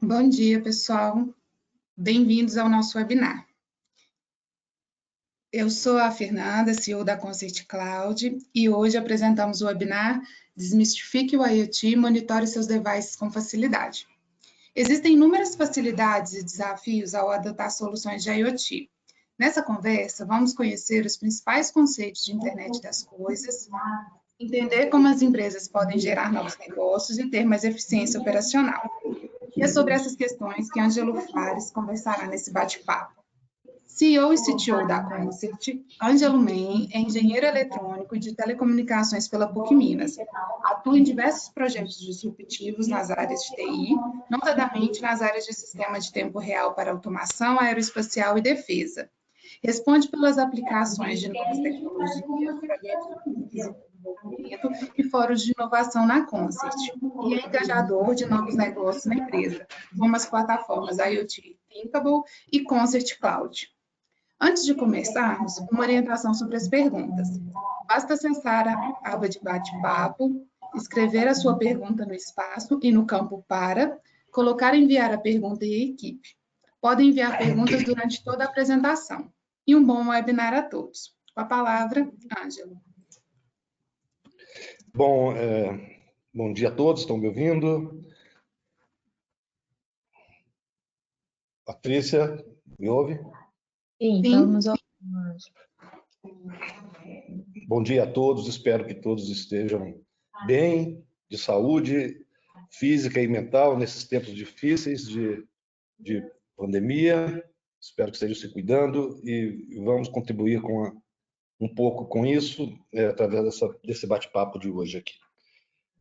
Bom dia, pessoal. Bem-vindos ao nosso webinar. Eu sou a Fernanda, CEO da Concert Cloud, e hoje apresentamos o webinar Desmistifique o IoT e monitore seus devices com facilidade. Existem inúmeras facilidades e desafios ao adotar soluções de IoT. Nessa conversa, vamos conhecer os principais conceitos de internet das coisas, entender como as empresas podem gerar novos negócios e ter mais eficiência operacional. E é sobre essas questões que Ângelo Fares conversará nesse bate-papo. CEO e CTO da Concert, Ângelo Men é engenheiro eletrônico e de telecomunicações pela PUC Minas. Atua em diversos projetos disruptivos nas áreas de TI, notadamente nas áreas de sistema de tempo real para automação, aeroespacial e defesa. Responde pelas aplicações de novas tecnologias, projetos de desenvolvimento e fóruns de inovação na Concert. E é engajador de novos negócios na empresa, como as plataformas IoT Thinkable e Concert Cloud. Antes de começarmos, uma orientação sobre as perguntas. Basta acessar a aba de bate-papo, escrever a sua pergunta no espaço e no campo para, colocar enviar a pergunta e a equipe. Podem enviar perguntas durante toda a apresentação. E um bom webinar a todos. Com a palavra, Ângelo. Bom dia a todos, estão me ouvindo? Patrícia, me ouve? Sim, estamos ouvindo. Bom dia a todos, espero que todos estejam bem, de saúde física e mental nesses tempos difíceis de pandemia. Espero que estejam se cuidando e vamos contribuir um pouco com isso através desse bate-papo de hoje aqui.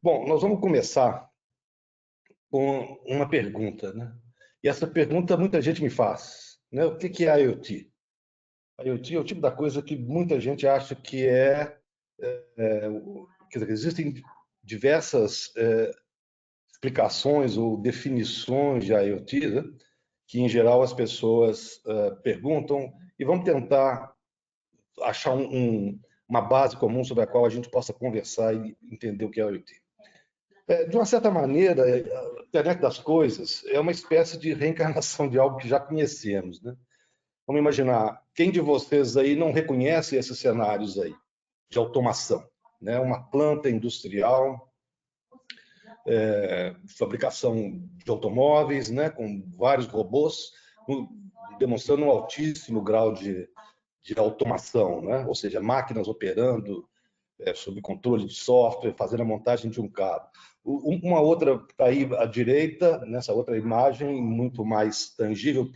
Bom, nós vamos começar com uma pergunta, né? E essa pergunta muita gente me faz, né? O que é IoT? IoT é o tipo da coisa que muita gente acha que quer dizer, existem diversas explicações ou definições de IoT, né? Que em geral as pessoas perguntam, e vamos tentar achar uma base comum sobre a qual a gente possa conversar e entender o que é IoT. De uma certa maneira, a internet das coisas é uma espécie de reencarnação de algo que já conhecemos, né? Vamos imaginar, quem de vocês aí não reconhece esses cenários aí de automação, né? Uma planta industrial, fabricação de automóveis, né? Com vários robôs, demonstrando um altíssimo grau de automação, né? Ou seja, máquinas operando sob controle de software, fazendo a montagem de um carro. Uma outra está aí à direita, nessa outra imagem, muito mais tangível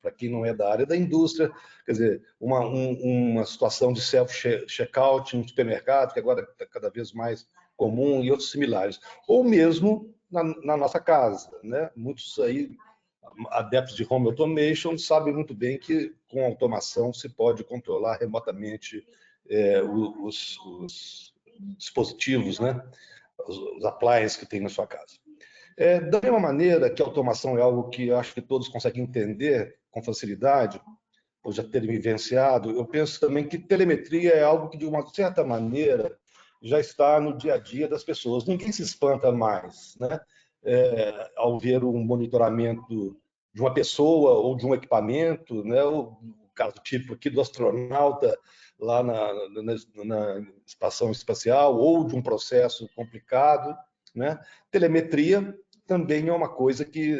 para quem não é da área da indústria, quer dizer, uma situação de self-checkout em um supermercado, que agora está cada vez mais comum, e outros similares. Ou mesmo na nossa casa, né? Muitos aí, adeptos de home automation, sabem muito bem que com automação se pode controlar remotamente os dispositivos, né? Os appliances que tem na sua casa. Da mesma maneira que a automação é algo que eu acho que todos conseguem entender com facilidade, ou já terem vivenciado, eu penso também que telemetria é algo que, de uma certa maneira, já está no dia a dia das pessoas. Ninguém se espanta mais, né? Ao ver um monitoramento de uma pessoa ou de um equipamento, né? O caso típico aqui do astronauta lá na estação espacial, ou de um processo complicado, né? Telemetria também é uma coisa que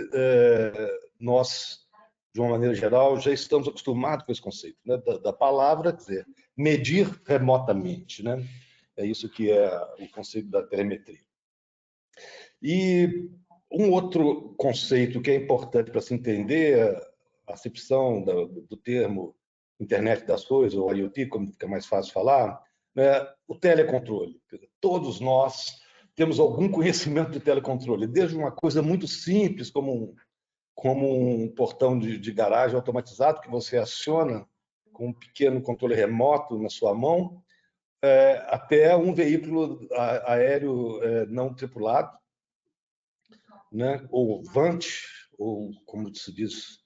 nós, de uma maneira geral, já estamos acostumados com esse conceito, né? da palavra, quer dizer, medir remotamente, né? É isso que é o conceito da telemetria. E um outro conceito que é importante para se entender a acepção do termo internet das coisas, ou IoT, como fica mais fácil falar, né? O telecontrole. Todos nós temos algum conhecimento de telecontrole, desde uma coisa muito simples, como um portão de garagem automatizado que você aciona com um pequeno controle remoto na sua mão, até um veículo aéreo não tripulado, né? Ou VANT, ou como se diz,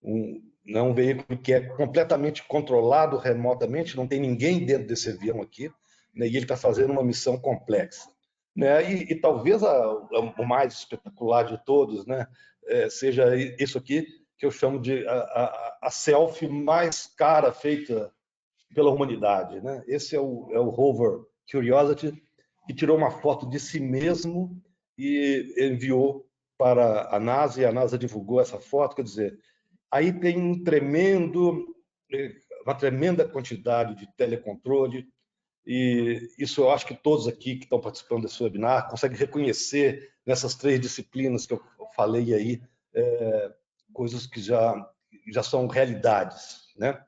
um veículo que é completamente controlado remotamente, não tem ninguém dentro desse avião aqui, né? E ele está fazendo uma missão complexa, né? E talvez o mais espetacular de todos, né? seja isso aqui que eu chamo de a selfie mais cara feita pela humanidade, né? Esse é o rover Curiosity, que tirou uma foto de si mesmo e enviou para a NASA, e a NASA divulgou essa foto. Quer dizer, aí tem uma tremenda quantidade de telecontrole, e isso eu acho que todos aqui que estão participando desse webinar conseguem reconhecer nessas 3 disciplinas que eu falei aí, coisas que já são realidades, né?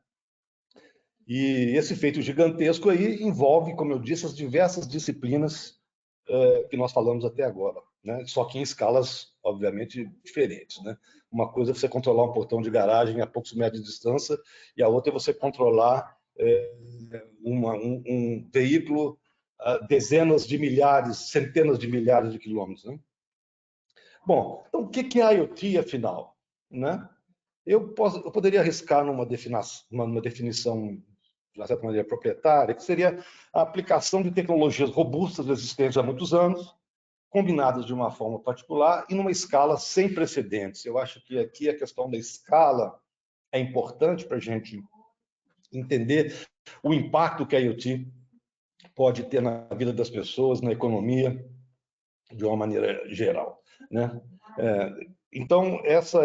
E esse feito gigantesco aí envolve, como eu disse, as diversas disciplinas que nós falamos até agora, né? Só que em escalas, obviamente, diferentes, né? Uma coisa é você controlar um portão de garagem a poucos metros de distância, e a outra é você controlar um veículo a dezenas de milhares, centenas de milhares de quilômetros, né? Bom, então o que é IoT, afinal, né? Eu poderia arriscar numa definição, de uma certa maneira, proprietária, que seria a aplicação de tecnologias robustas existentes há muitos anos, combinadas de uma forma particular e numa escala sem precedentes. Eu acho que aqui a questão da escala é importante para a gente entender o impacto que a IoT pode ter na vida das pessoas, na economia, de uma maneira geral, né? Então, essa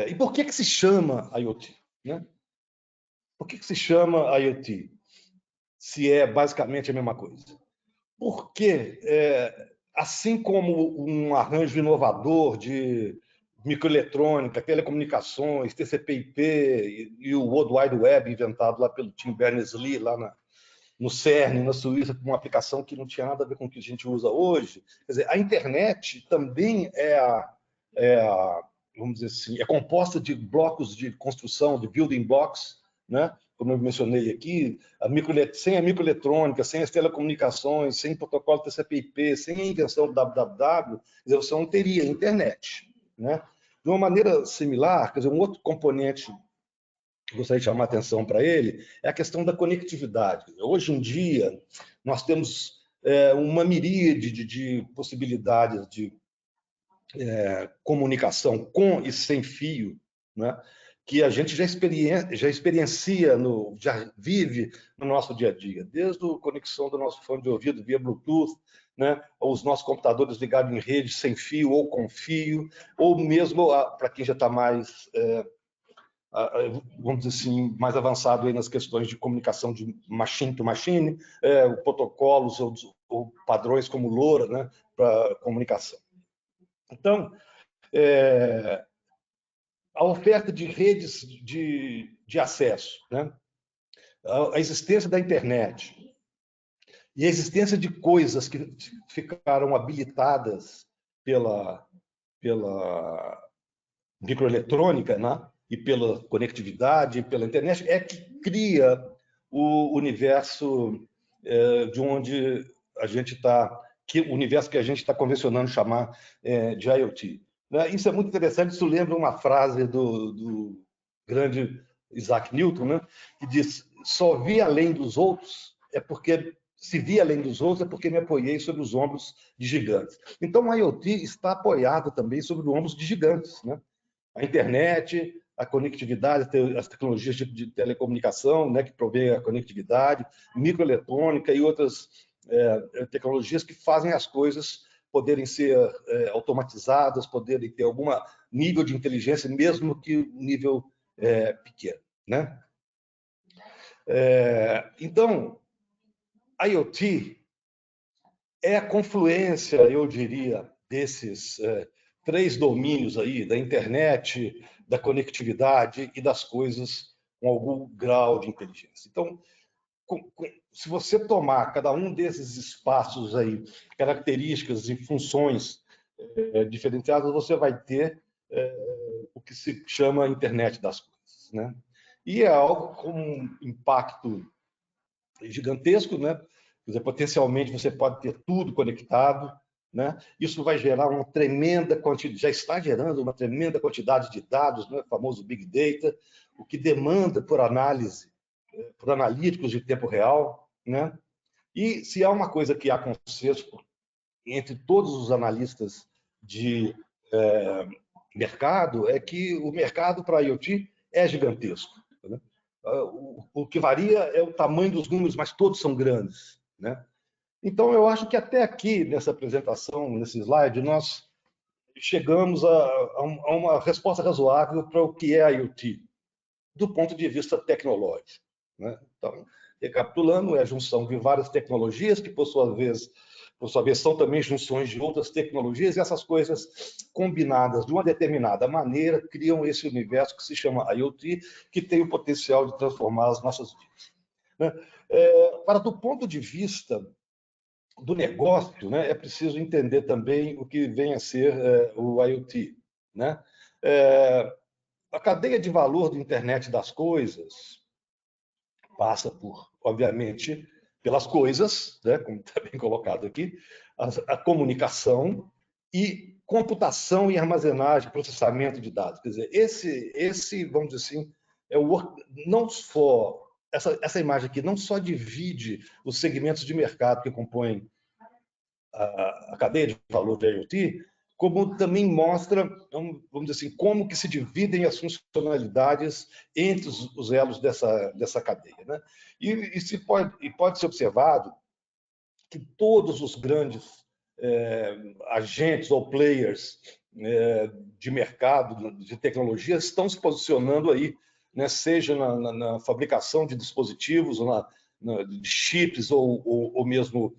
e por que se chama IoT, né? Por que se chama IoT, se é basicamente a mesma coisa? Porque, assim como um arranjo inovador de microeletrônica, telecomunicações, TCP/IP e o World Wide Web inventado lá pelo Tim Berners-Lee, lá no CERN, na Suíça, com uma aplicação que não tinha nada a ver com o que a gente usa hoje. Quer dizer, a internet também vamos dizer assim, é composta de blocos de construção, de building blocks, né? Como eu mencionei aqui, sem a microeletrônica, sem as telecomunicações, sem o protocolo TCP/IP, sem a invenção do www, você não teria internet, né? De uma maneira similar, quer dizer, um outro componente que gostaria de chamar a atenção para ele é a questão da conectividade. Hoje em dia, nós temos uma miríade de possibilidades de comunicação com e sem fio, né? Que a gente já experiencia, já vive no nosso dia a dia, desde a conexão do nosso fone de ouvido via Bluetooth, né? Os nossos computadores ligados em rede sem fio ou com fio, ou mesmo para quem já está mais vamos dizer assim, mais avançado aí nas questões de comunicação de machine to machine, protocolos ou padrões como LoRa, né, para comunicação. Então, a oferta de redes de acesso, né, a existência da internet e a existência de coisas que ficaram habilitadas pela microeletrônica, né, e pela conectividade, pela internet, é que cria o universo de onde a gente está, o universo que a gente está convencionando chamar de IoT. Isso é muito interessante, isso lembra uma frase do grande Isaac Newton, né, que diz: só vi além dos outros se vi além dos outros é porque me apoiei sobre os ombros de gigantes. Então, a IoT está apoiada também sobre os ombros de gigantes, né? A internet, a conectividade, as tecnologias de telecomunicação, né, que provê a conectividade, microeletrônica e outras tecnologias que fazem as coisas poderem ser automatizadas, poderem ter algum nível de inteligência, mesmo que um nível pequeno, né? Então, a IoT é a confluência, eu diria, desses 3 domínios aí, da internet, da conectividade e das coisas com algum grau de inteligência. Então, se você tomar cada um desses espaços aí, características e funções diferenciadas, você vai ter o que se chama internet das coisas, né? E é algo com um impacto gigantesco, né? Quer dizer, potencialmente você pode ter tudo conectado, né? Isso vai gerar uma tremenda quantidade, já está gerando uma tremenda quantidade de dados, né? O famoso Big Data, o que demanda por análise, por analíticos de tempo real, né? E se há uma coisa que há consenso entre todos os analistas de mercado é que o mercado para IoT é gigantesco, né? O que varia é o tamanho dos números, mas todos são grandes, né? Então, eu acho que até aqui, nessa apresentação, nesse slide, nós chegamos a uma resposta razoável para o que é IoT, do ponto de vista tecnológico, né? Então, recapitulando, é a junção de várias tecnologias que, por sua vez, são também junções de outras tecnologias, e essas coisas combinadas de uma determinada maneira criam esse universo que se chama IoT, que tem o potencial de transformar as nossas vidas, né? Para do ponto de vista do negócio, né, é preciso entender também o que vem a ser o IoT, né? A cadeia de valor da internet das coisas passa por, obviamente, pelas coisas, né, como está bem colocado aqui, a comunicação e computação e armazenagem, processamento de dados. Quer dizer, esse vamos dizer assim, não só essa imagem aqui não só divide os segmentos de mercado que compõem a cadeia de valor da IoT, como também mostra, vamos dizer assim, como que se dividem as funcionalidades entre os elos dessa cadeia, né? E pode ser observado que todos os grandes agentes ou players de mercado, de tecnologia, estão se posicionando aí, né? Seja na fabricação de dispositivos, de chips, ou mesmo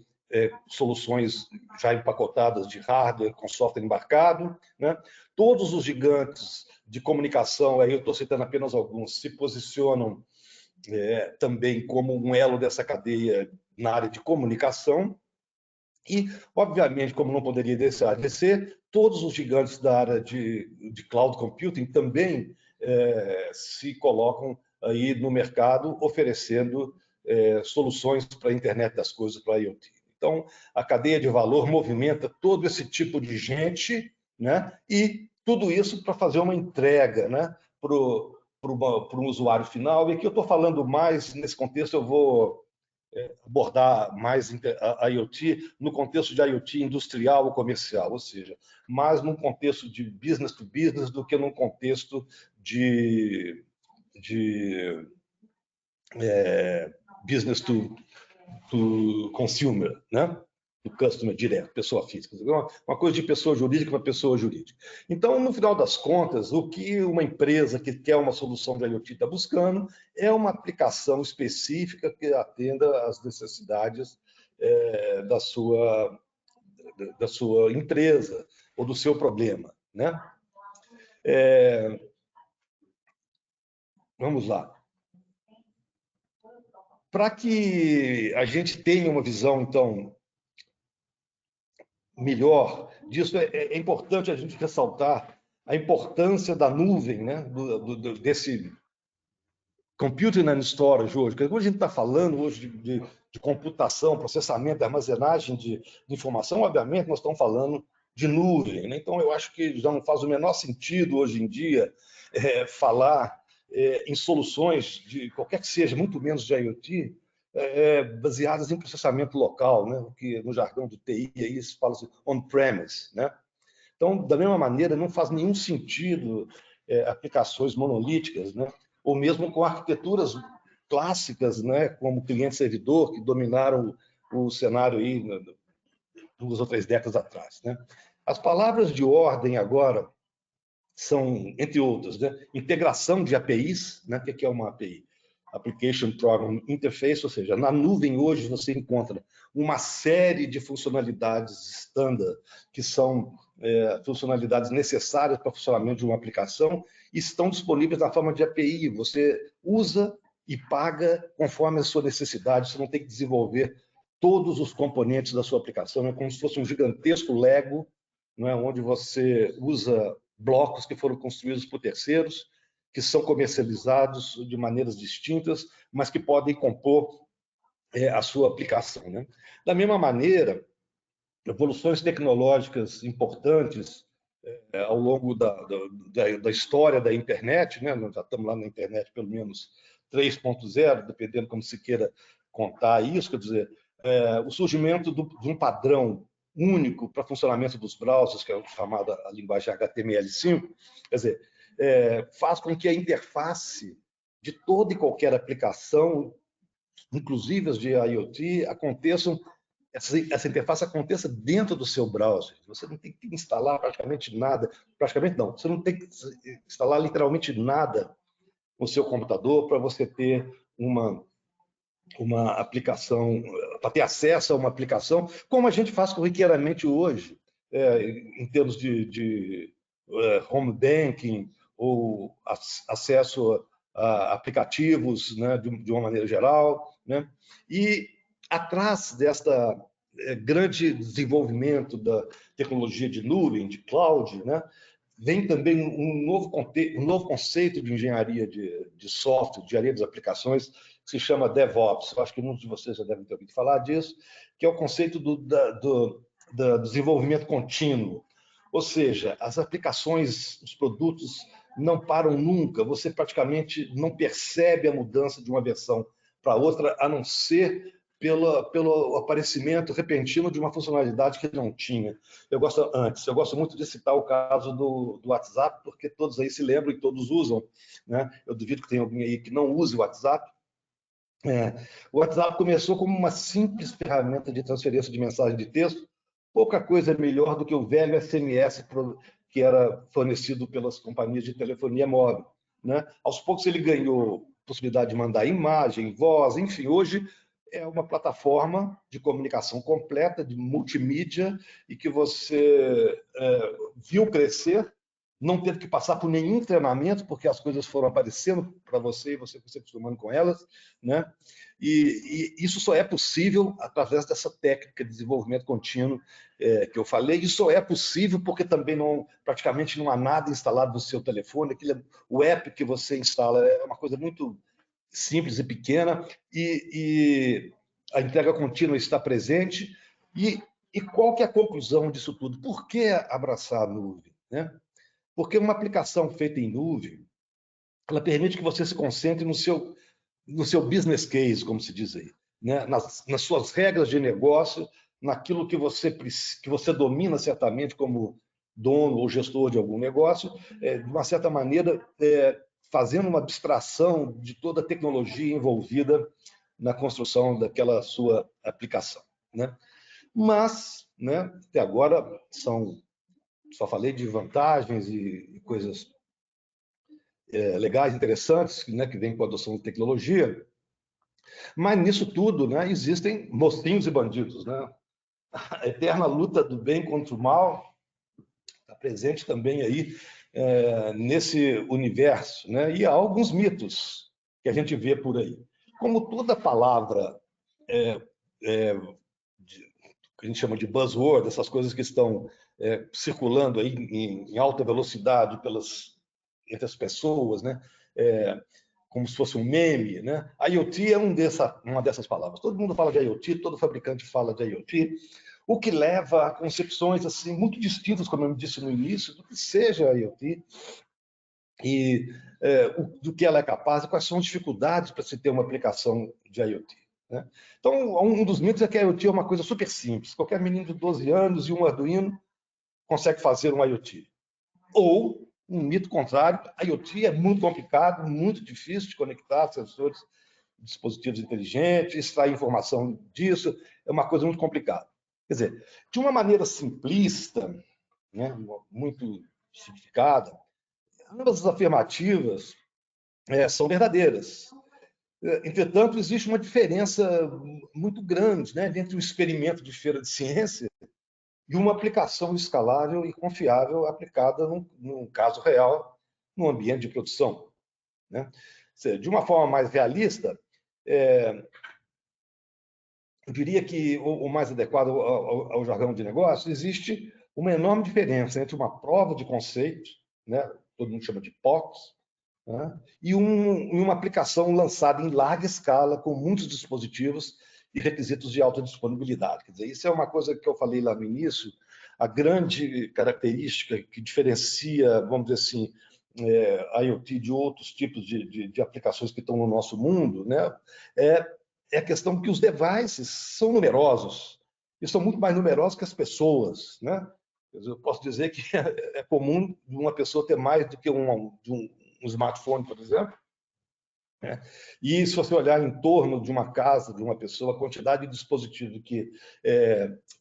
soluções já empacotadas de hardware com software embarcado, né? Todos os gigantes de comunicação, aí eu estou citando apenas alguns, se posicionam também como um elo dessa cadeia na área de comunicação. E, obviamente, como não poderia deixar de ser, todos os gigantes da área de cloud computing também se colocam aí no mercado oferecendo soluções para a internet das coisas, para a IoT. Então, a cadeia de valor movimenta todo esse tipo de gente, né? E tudo isso para fazer uma entrega, né, para um usuário final. E aqui eu estou falando mais, nesse contexto, eu vou abordar mais a IoT no contexto de IoT industrial ou comercial, ou seja, mais num contexto de business to business do que num contexto de business to consumer, né? Do customer direto, pessoa física. Uma coisa de pessoa jurídica para pessoa jurídica. Então, no final das contas, o que uma empresa que quer uma solução de IoT está buscando é uma aplicação específica que atenda às necessidades da sua empresa ou do seu problema, né? Vamos lá. Para que a gente tenha uma visão, então, melhor disso, é importante a gente ressaltar a importância da nuvem, né? Desse computing and storage hoje. Porque quando a gente está falando hoje de computação, processamento, armazenagem de informação, obviamente nós estamos falando de nuvem, né? Então, eu acho que já não faz o menor sentido hoje em dia falar em soluções de qualquer que seja, muito menos de IoT, baseadas em processamento local, né? Que no jargão do TI aí se fala assim, on-premise, né? Então, da mesma maneira, não faz nenhum sentido aplicações monolíticas, né? Ou mesmo com arquiteturas clássicas, né? Como cliente-servidor, que dominaram o cenário aí 2 ou 3 décadas atrás, né? As palavras de ordem agora são, entre outras, né? Integração de APIs, né? O que é uma API? Application Program Interface, ou seja, na nuvem hoje você encontra uma série de funcionalidades standard, que são funcionalidades necessárias para o funcionamento de uma aplicação, e estão disponíveis na forma de API. Você usa e paga conforme a sua necessidade, você não tem que desenvolver todos os componentes da sua aplicação, é como se fosse um gigantesco Lego, não é? Onde você usa blocos que foram construídos por terceiros, que são comercializados de maneiras distintas, mas que podem compor a sua aplicação, né? Da mesma maneira, evoluções tecnológicas importantes ao longo da história da internet, né? Nós já estamos lá na internet pelo menos 3.0, dependendo como se queira contar isso, quer dizer, o surgimento de um padrão único para funcionamento dos browsers, que é a chamada a linguagem HTML5, quer dizer, faz com que a interface de toda e qualquer aplicação, inclusive as de IoT, essa interface aconteça dentro do seu browser. Você não tem que instalar praticamente nada, praticamente não, você não tem que instalar literalmente nada no seu computador para você ter uma aplicação, para ter acesso a uma aplicação, como a gente faz corriqueiramente hoje, em termos de home banking ou acesso a aplicativos, né, de uma maneira geral, né? E atrás desta grande desenvolvimento da tecnologia de nuvem, de cloud, né, vem também um novo conceito de engenharia de software, de engenharia das aplicações, que se chama DevOps. Eu acho que muitos de vocês já devem ter ouvido falar disso, que é o conceito do desenvolvimento contínuo. Ou seja, as aplicações, os produtos não param nunca, você praticamente não percebe a mudança de uma versão para outra, a não ser pelo aparecimento repentino de uma funcionalidade que não tinha. Eu gosto muito de citar o caso do WhatsApp, porque todos aí se lembram e todos usam, né? Eu duvido que tenha alguém aí que não use o WhatsApp. O WhatsApp começou como uma simples ferramenta de transferência de mensagem de texto, pouca coisa melhor do que o velho SMS que era fornecido pelas companhias de telefonia móvel, né? Aos poucos ele ganhou possibilidade de mandar imagem, voz, enfim, hoje é uma plataforma de comunicação completa, de multimídia, e que você viu crescer, não teve que passar por nenhum treinamento, porque as coisas foram aparecendo para você e você foi se acostumando com elas, né? E isso só é possível através dessa técnica de desenvolvimento contínuo que eu falei. Isso só é possível porque também praticamente não há nada instalado no seu telefone. O app que você instala é uma coisa muito simples e pequena, e a entrega contínua está presente. E qual que é a conclusão disso tudo? Por que abraçar a nuvem, né? Porque uma aplicação feita em nuvem, ela permite que você se concentre no seu business case, como se diz aí, né? nas suas regras de negócio, naquilo que você domina certamente como dono ou gestor de algum negócio, de uma certa maneira, fazendo uma abstração de toda a tecnologia envolvida na construção daquela sua aplicação, né? Mas, né, até agora, só falei de vantagens e coisas legais, interessantes, né, que vêm com a adoção de tecnologia, mas nisso tudo, né, existem mocinhos e bandidos, né? A eterna luta do bem contra o mal está presente também aí nesse universo, né? E há alguns mitos que a gente vê por aí. Como toda palavra que a gente chama de buzzword, essas coisas que estão circulando aí em alta velocidade entre as pessoas, né? Como se fosse um meme, né? IoT é uma dessas palavras. Todo mundo fala de IoT, todo fabricante fala de IoT, o que leva a concepções assim muito distintas, como eu disse no início, do que seja IoT e do que ela é capaz e quais são as dificuldades para se ter uma aplicação de IoT, né? Então, um dos mitos é que a IoT é uma coisa super simples. Qualquer menino de 12 anos e um Arduino consegue fazer um IoT. Ou um mito contrário, a IoT é muito complicado, muito difícil de conectar sensores, dispositivos inteligentes, extrair informação disso, é uma coisa muito complicada. Quer dizer, de uma maneira simplista, né, muito simplificada, ambas as afirmativas são verdadeiras. Entretanto, existe uma diferença muito grande, né, entre um experimento de feira de ciência e uma aplicação escalável e confiável aplicada num caso real, num ambiente de produção, né? De uma forma mais realista, eu diria que o mais adequado ao jargão de negócio, existe uma enorme diferença entre uma prova de conceito, né? Todo mundo chama de POC, né? E uma aplicação lançada em larga escala, com muitos dispositivos e requisitos de alta disponibilidade. Quer dizer, isso é uma coisa que eu falei lá no início, a grande característica que diferencia, vamos dizer assim, a IoT de outros tipos de aplicações que estão no nosso mundo, né? É a questão que os devices são numerosos, e são muito mais numerosos que as pessoas, né? Eu posso dizer que é comum uma pessoa ter mais do que um smartphone, por exemplo, né? E se você olhar em torno de uma casa, de uma pessoa, a quantidade de dispositivos que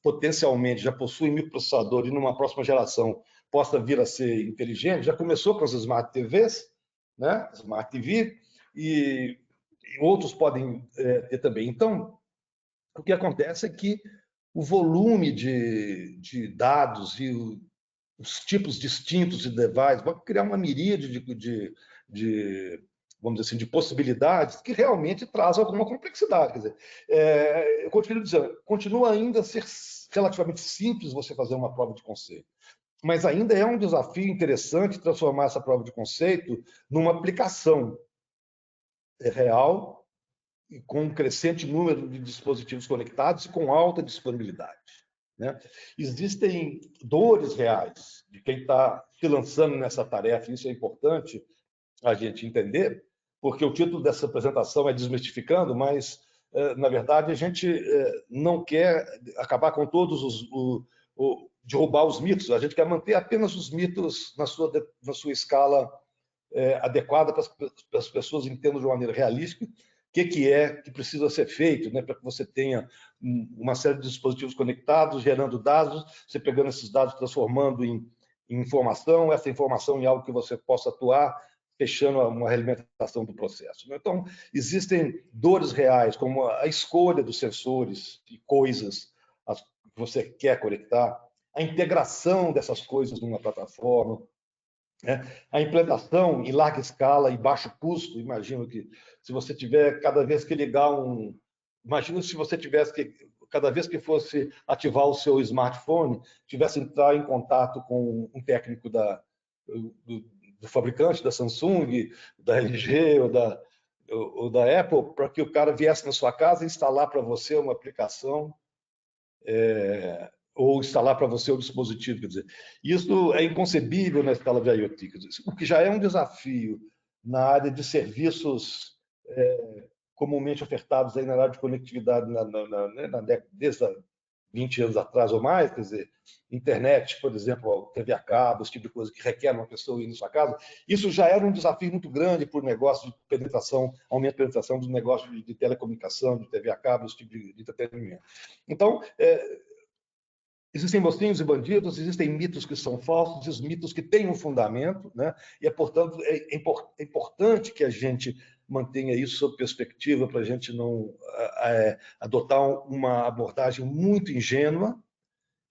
potencialmente já possuem microprocessador e numa próxima geração possa vir a ser inteligente, já começou com as Smart TVs, né? Smart TV, e outros podem ter também. Então, o que acontece é que o volume de dados e os tipos distintos de device vai criar uma miríade vamos dizer assim, de possibilidades que realmente traz alguma complexidade. Quer dizer, eu continuo dizendo, continua ainda a ser relativamente simples você fazer uma prova de conceito, mas ainda é um desafio interessante transformar essa prova de conceito numa aplicação real e com um crescente número de dispositivos conectados e com alta disponibilidade, né? Existem dores reais de quem está se lançando nessa tarefa, e isso é importante a gente entender, porque o título dessa apresentação é Desmistificando, mas, na verdade, a gente não quer acabar com todos derrubar os mitos, a gente quer manter apenas os mitos na sua escala adequada para as pessoas entendam de uma maneira realística o que precisa ser feito, né, para que você tenha uma série de dispositivos conectados, gerando dados, você pegando esses dados, transformando em informação, essa informação em algo que você possa atuar, fechando uma realimentação do processo. Então, existem dores reais, como a escolha dos sensores e coisas que você quer conectar, a integração dessas coisas numa plataforma, né? A implantação em larga escala e baixo custo. Imagino que se você tiver cada vez que ligar imagina se você tivesse que cada vez que fosse ativar o seu smartphone, tivesse que entrar em contato com um técnico do fabricante, da Samsung, da LG ou da Apple, para que o cara viesse na sua casa e instalar para você uma aplicação, ou instalar para você o dispositivo. Quer dizer, isso é inconcebível na escala de IoT. Quer dizer, o que já é um desafio na área de serviços comumente ofertados aí na área de conectividade desde 20 anos atrás ou mais, quer dizer, internet, por exemplo, TV a cabo, esse tipo de coisa que requer uma pessoa ir na sua casa, isso já era um desafio muito grande para o negócio de penetração, aumento de penetração dos negócios de telecomunicação, de TV a cabo, esse tipo de entretenimento. Então, existem mocinhos e bandidos, existem mitos que são falsos, existem mitos que têm um fundamento, né? E, portanto, é importante que a gente mantenha isso sob perspectiva para a gente não adotar uma abordagem muito ingênua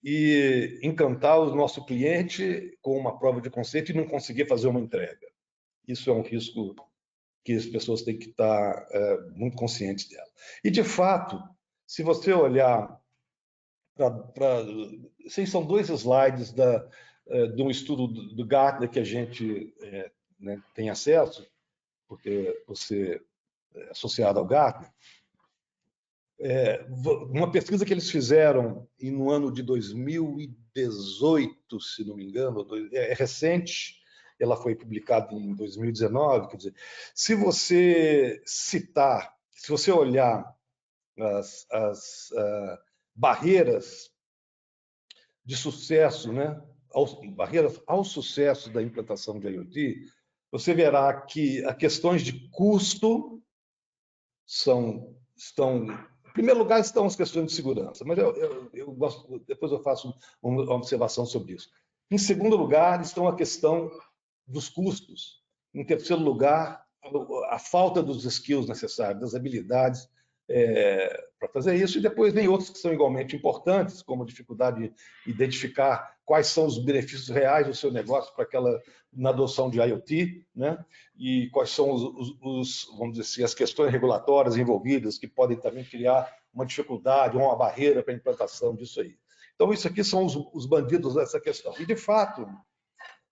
e encantar o nosso cliente com uma prova de conceito e não conseguir fazer uma entrega. Isso é um risco que as pessoas têm que estar muito conscientes dela. E, de fato, se você olhar são 2 slides de um estudo do Gartner que a gente tem acesso, porque você é associado ao Gartner. Uma pesquisa que eles fizeram no ano de 2018, se não me engano, é recente, ela foi publicada em 2019, quer dizer, se você olhar as barreiras de sucesso, né, barreiras ao sucesso da implantação de IoT, você verá que as questões de custo estão... Em primeiro lugar, estão as questões de segurança, mas eu gosto, depois eu faço uma observação sobre isso. Em segundo lugar, estão a questão dos custos. Em terceiro lugar, a falta dos skills necessários, das habilidades para fazer isso, e depois vem outros que são igualmente importantes, como a dificuldade de identificar quais são os benefícios reais do seu negócio na adoção de IoT, né? E quais são vamos dizer assim, as questões regulatórias envolvidas que podem também criar uma dificuldade ou uma barreira para a implantação disso aí. Então, isso aqui são os bandidos dessa questão. E, de fato,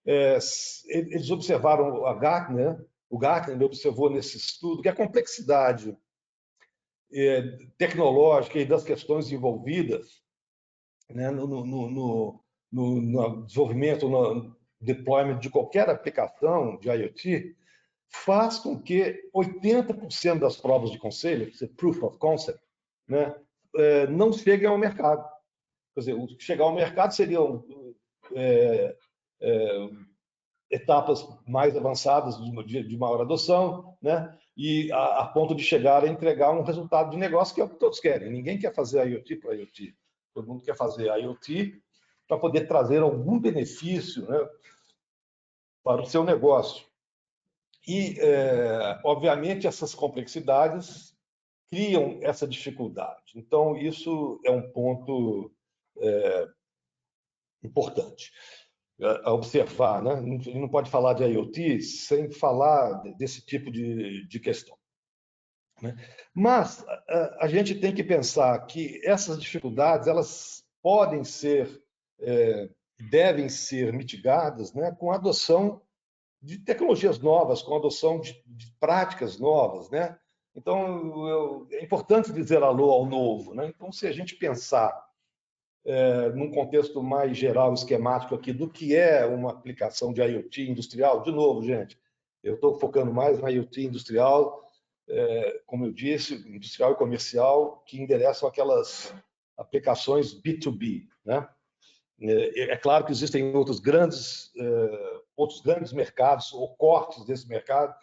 eles observaram o Gartner observou nesse estudo que a complexidade tecnológica e das questões envolvidas, né, no desenvolvimento, no deployment de qualquer aplicação de IoT, faz com que 80% das provas de conceito, proof of concept, né, não cheguem ao mercado. Quer dizer, chegar ao mercado seriam etapas mais avançadas de maior adoção, né? E a ponto de chegar a entregar um resultado de negócio que é o que todos querem. Ninguém quer fazer IoT para IoT. Todo mundo quer fazer IoT para poder trazer algum benefício, né, para o seu negócio. E, obviamente, essas complexidades criam essa dificuldade. Então, isso é um ponto importante a observar, né? Ele não pode falar de IoT sem falar desse tipo de questão, né? Mas a gente tem que pensar que essas dificuldades elas podem ser, devem ser mitigadas, né, com a adoção de tecnologias novas, com a adoção de práticas novas, né? Então, é importante dizer alô ao novo, né? Então, se a gente pensar num contexto mais geral, esquemático aqui, do que é uma aplicação de IoT industrial, de novo, gente, eu estou focando mais na IoT industrial, como eu disse, industrial e comercial, que endereçam aquelas aplicações B2B, né? É claro que existem outros grandes mercados ou cortes desse mercado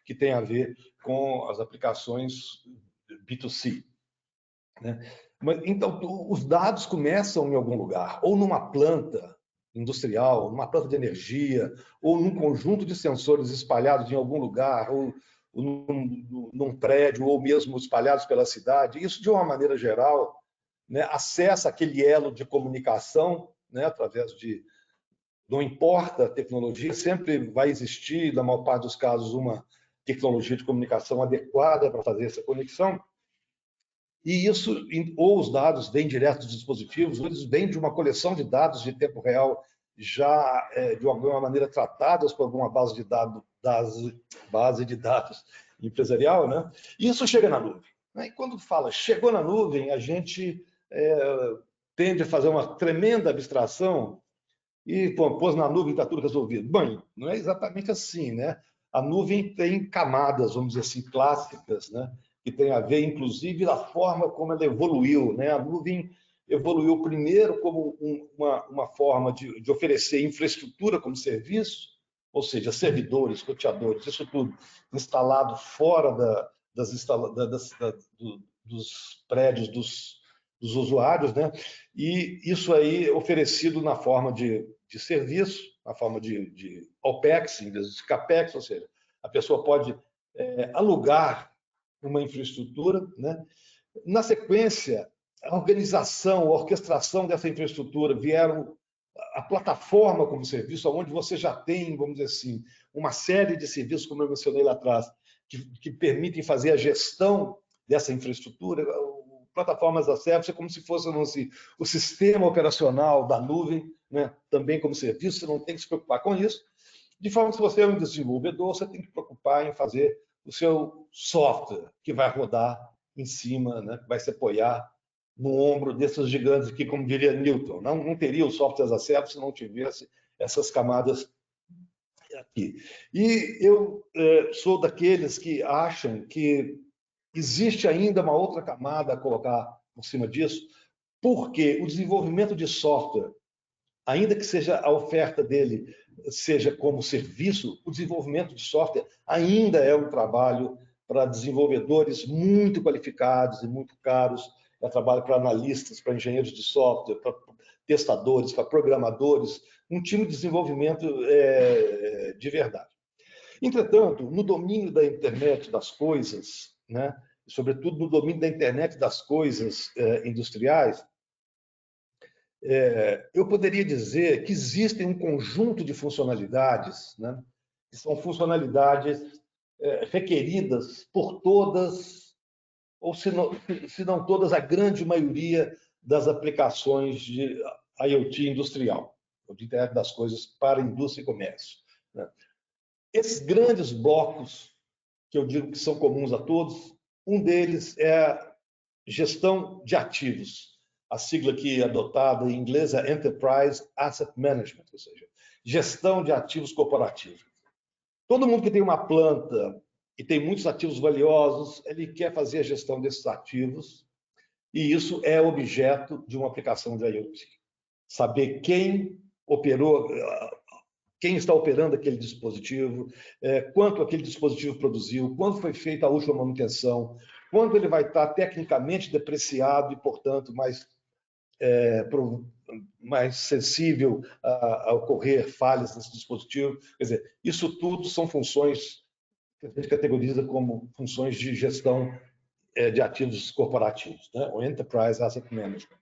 que têm a ver com as aplicações B2C, né? Mas, então, os dados começam em algum lugar, ou numa planta industrial, numa planta de energia, ou num conjunto de sensores espalhados em algum lugar, ou num prédio, ou mesmo espalhados pela cidade. Isso, de uma maneira geral, né, acessa aquele elo de comunicação, né, através de... Não importa a tecnologia, sempre vai existir, na maior parte dos casos, uma tecnologia de comunicação adequada para fazer essa conexão. E isso, ou os dados vêm direto dos dispositivos, ou eles vêm de uma coleção de dados de tempo real, já de alguma maneira tratadas por alguma base de dados empresarial, né? E isso chega na nuvem. E quando fala chegou na nuvem, a gente tende a fazer uma tremenda abstração e pôs na nuvem está tudo resolvido. Bem, não é exatamente assim, né? A nuvem tem camadas, vamos dizer assim, clássicas, né? Que tem a ver, inclusive, da forma como ela evoluiu, né? A nuvem evoluiu primeiro como uma forma de oferecer infraestrutura como serviço, ou seja, servidores, roteadores, isso tudo instalado fora dos prédios dos usuários, né? E isso aí oferecido na forma de serviço, na forma de OPEX, em vez de CAPEX, ou seja, a pessoa pode alugar uma infraestrutura, né? Na sequência, a organização, a orquestração dessa infraestrutura vieram a plataforma como serviço, onde você já tem, vamos dizer assim, uma série de serviços, como eu mencionei lá atrás, que permitem fazer a gestão dessa infraestrutura. Plataformas as a service é como se fosse o sistema operacional da nuvem, né? Também como serviço, você não tem que se preocupar com isso. De forma que, se você é um desenvolvedor, você tem que se preocupar em fazer o seu software, que vai rodar em cima, né? Que vai se apoiar no ombro desses gigantes que, como diria Newton, não teria o software as a service se não tivesse essas camadas aqui. E eu sou daqueles que acham que existe ainda uma outra camada a colocar por cima disso, porque o desenvolvimento de software, ainda que seja a oferta dele seja como serviço, o desenvolvimento de software ainda é um trabalho para desenvolvedores muito qualificados e muito caros, é trabalho para analistas, para engenheiros de software, para testadores, para programadores, um time de desenvolvimento de verdade. Entretanto, no domínio da internet das coisas, né, sobretudo no domínio da internet das coisas industriais, eu poderia dizer que existem um conjunto de funcionalidades, né, que são funcionalidades requeridas por todas, ou se não todas, a grande maioria das aplicações de IoT industrial, ou de internet das coisas para indústria e comércio, né? Esses grandes blocos, que eu digo que são comuns a todos, um deles é a gestão de ativos. A sigla aqui adotada em inglês é Enterprise Asset Management, ou seja, gestão de ativos corporativos. Todo mundo que tem uma planta e tem muitos ativos valiosos, ele quer fazer a gestão desses ativos E isso é objeto de uma aplicação de IoT. Saber quem operou, quem está operando aquele dispositivo, quanto aquele dispositivo produziu, quando foi feita a última manutenção, quando ele vai estar tecnicamente depreciado e, portanto, mais sensível a ocorrer falhas nesse dispositivo. Quer dizer, isso tudo são funções que a gente categoriza como funções de gestão de ativos corporativos, né? O Enterprise Asset Management.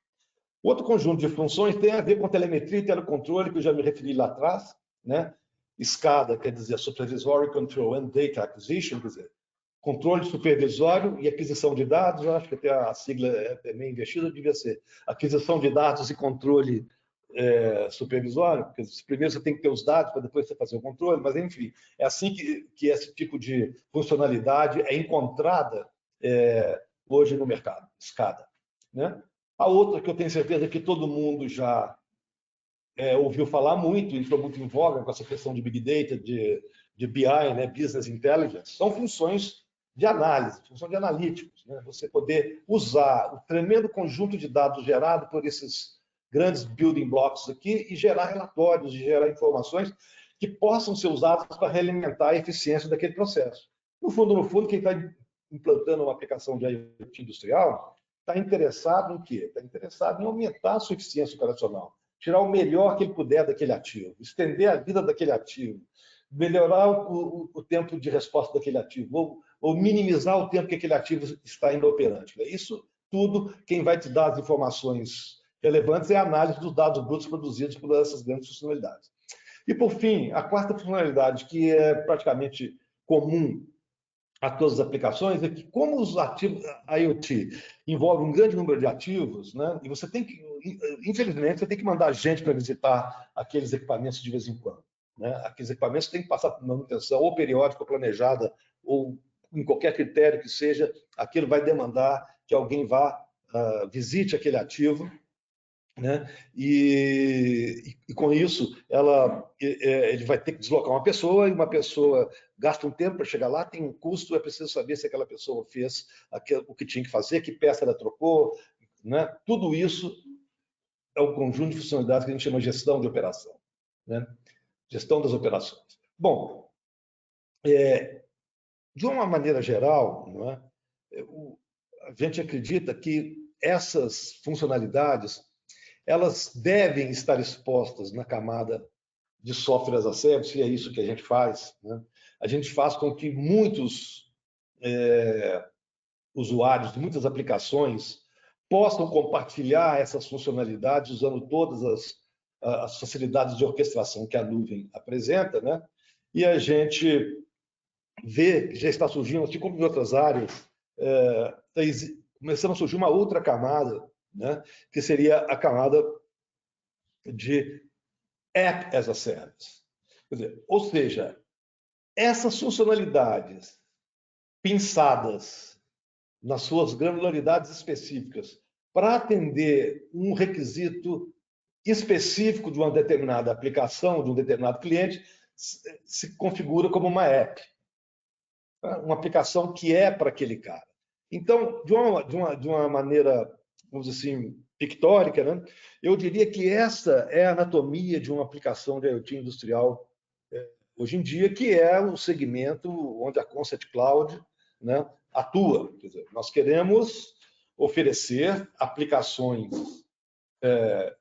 Outro conjunto de funções tem a ver com telemetria e telecontrole, que eu já me referi lá atrás, né? SCADA, quer dizer Supervisory Control and Data Acquisition, quer dizer, controle supervisório e aquisição de dados. Eu acho que até a sigla é meio investida, devia ser aquisição de dados e controle supervisório, porque primeiro você tem que ter os dados para depois você fazer o controle, mas enfim, é assim que esse tipo de funcionalidade é encontrada hoje no mercado, SCADA, né? A outra que eu tenho certeza que todo mundo já ouviu falar muito, e entrou muito em voga com essa questão de Big Data, de BI, né, Business Intelligence, são funções de análise, funções de analíticos, né? Você poder usar o tremendo conjunto de dados gerado por esses grandes building blocks aqui e gerar relatórios, e gerar informações que possam ser usadas para realimentar a eficiência daquele processo. No fundo, quem está implantando uma aplicação de IoT industrial está interessado em quê? Está interessado em aumentar a sua eficiência operacional, tirar o melhor que ele puder daquele ativo, estender a vida daquele ativo, melhorar o tempo de resposta daquele ativo, ou minimizar o tempo que aquele ativo está inoperante. Isso tudo, quem vai te dar as informações relevantes é a análise dos dados brutos produzidos por essas grandes funcionalidades. E, por fim, a quarta funcionalidade, que é praticamente comum a todas as aplicações, é que como os ativos IoT envolvem um grande número de ativos, né, e você tem que, infelizmente, você tem que mandar gente para visitar aqueles equipamentos de vez em quando, né? Aqueles equipamentos têm que passar por manutenção ou periódica, ou planejada, ou em qualquer critério que seja, aquilo vai demandar que alguém vá, visite aquele ativo, né? E com isso, ele vai ter que deslocar uma pessoa, e uma pessoa gasta um tempo para chegar lá, tem um custo, é preciso saber se aquela pessoa fez o que tinha que fazer, que peça ela trocou, né? Tudo isso é um conjunto de funcionalidades que a gente chama de gestão de operação, né? Gestão das operações. Bom, de uma maneira geral, não é? A gente acredita que essas funcionalidades elas devem estar expostas na camada de software as a service, e é isso que a gente faz, né? A gente faz com que muitos usuários de muitas aplicações possam compartilhar essas funcionalidades usando todas as facilidades de orquestração que a nuvem apresenta, né? E a gente vê que já está surgindo, assim como em outras áreas, começando a surgir uma outra camada, né? Que seria a camada de App as a Service. Quer dizer, ou seja, essas funcionalidades pensadas nas suas granularidades específicas para atender um requisito específico de uma determinada aplicação, de um determinado cliente, se configura como uma app. Uma aplicação que é para aquele cara. Então, de uma maneira, vamos dizer assim, pictórica, né? Eu diria que essa é a anatomia de uma aplicação de IoT industrial hoje em dia, que é o segmento onde a Concept Cloud, né, atua. Quer dizer, nós queremos oferecer aplicações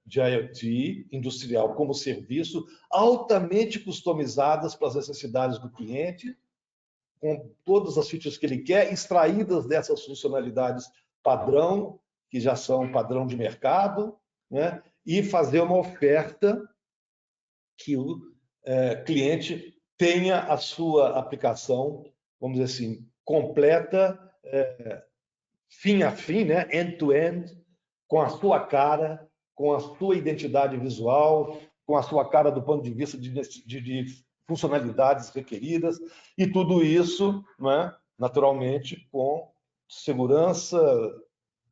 de IoT industrial como serviço altamente customizadas para as necessidades do cliente, com todas as features que ele quer, extraídas dessas funcionalidades padrão, que já são padrão de mercado, né? E fazer uma oferta que o cliente tenha a sua aplicação, vamos dizer assim, completa, fim a fim, né? End-to-end, com a sua cara, com a sua identidade visual, com a sua cara do ponto de vista de funcionalidades requeridas, e tudo isso, né, naturalmente, com segurança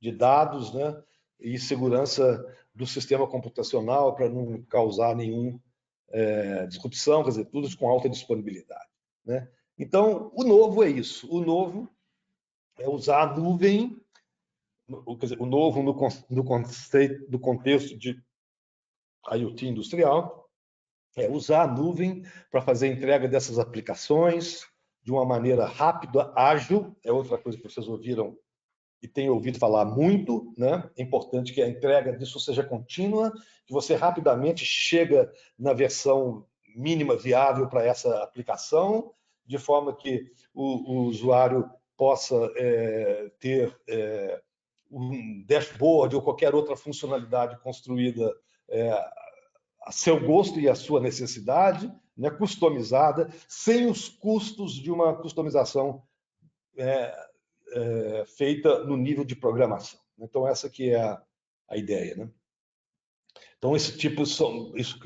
de dados, né, e segurança do sistema computacional para não causar nenhuma disrupção, quer dizer, tudo com alta disponibilidade, né? Então, o novo é isso. O novo é usar a nuvem quer dizer, o novo no conceito, do contexto de IoT industrial, é usar a nuvem para fazer a entrega dessas aplicações de uma maneira rápida, ágil, é outra coisa que vocês ouviram e têm ouvido falar muito, né? É importante que a entrega disso seja contínua, que você rapidamente chega na versão mínima viável para essa aplicação, de forma que o usuário possa ter um dashboard ou qualquer outra funcionalidade construída a seu gosto e a sua necessidade, né, customizada, sem os custos de uma customização feita no nível de programação. Então, essa que é a ideia. Né? Então, isso que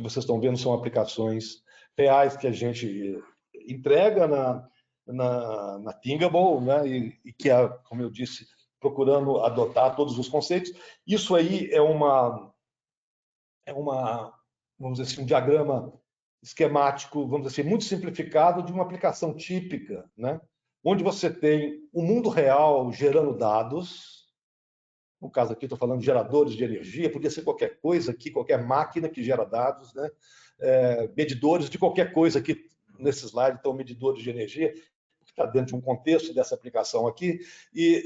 vocês estão vendo são aplicações reais que a gente entrega na Thingable, né? E que, como eu disse, procurando adotar todos os conceitos. Isso aí é vamos dizer assim, um diagrama esquemático, vamos dizer assim, muito simplificado de uma aplicação típica, né? Onde você tem o mundo real gerando dados. No caso aqui, estou falando de geradores de energia, podia ser qualquer coisa aqui, qualquer máquina que gera dados, né? Medidores de qualquer coisa aqui nesse slide, então medidores de energia, que está dentro de um contexto dessa aplicação aqui. E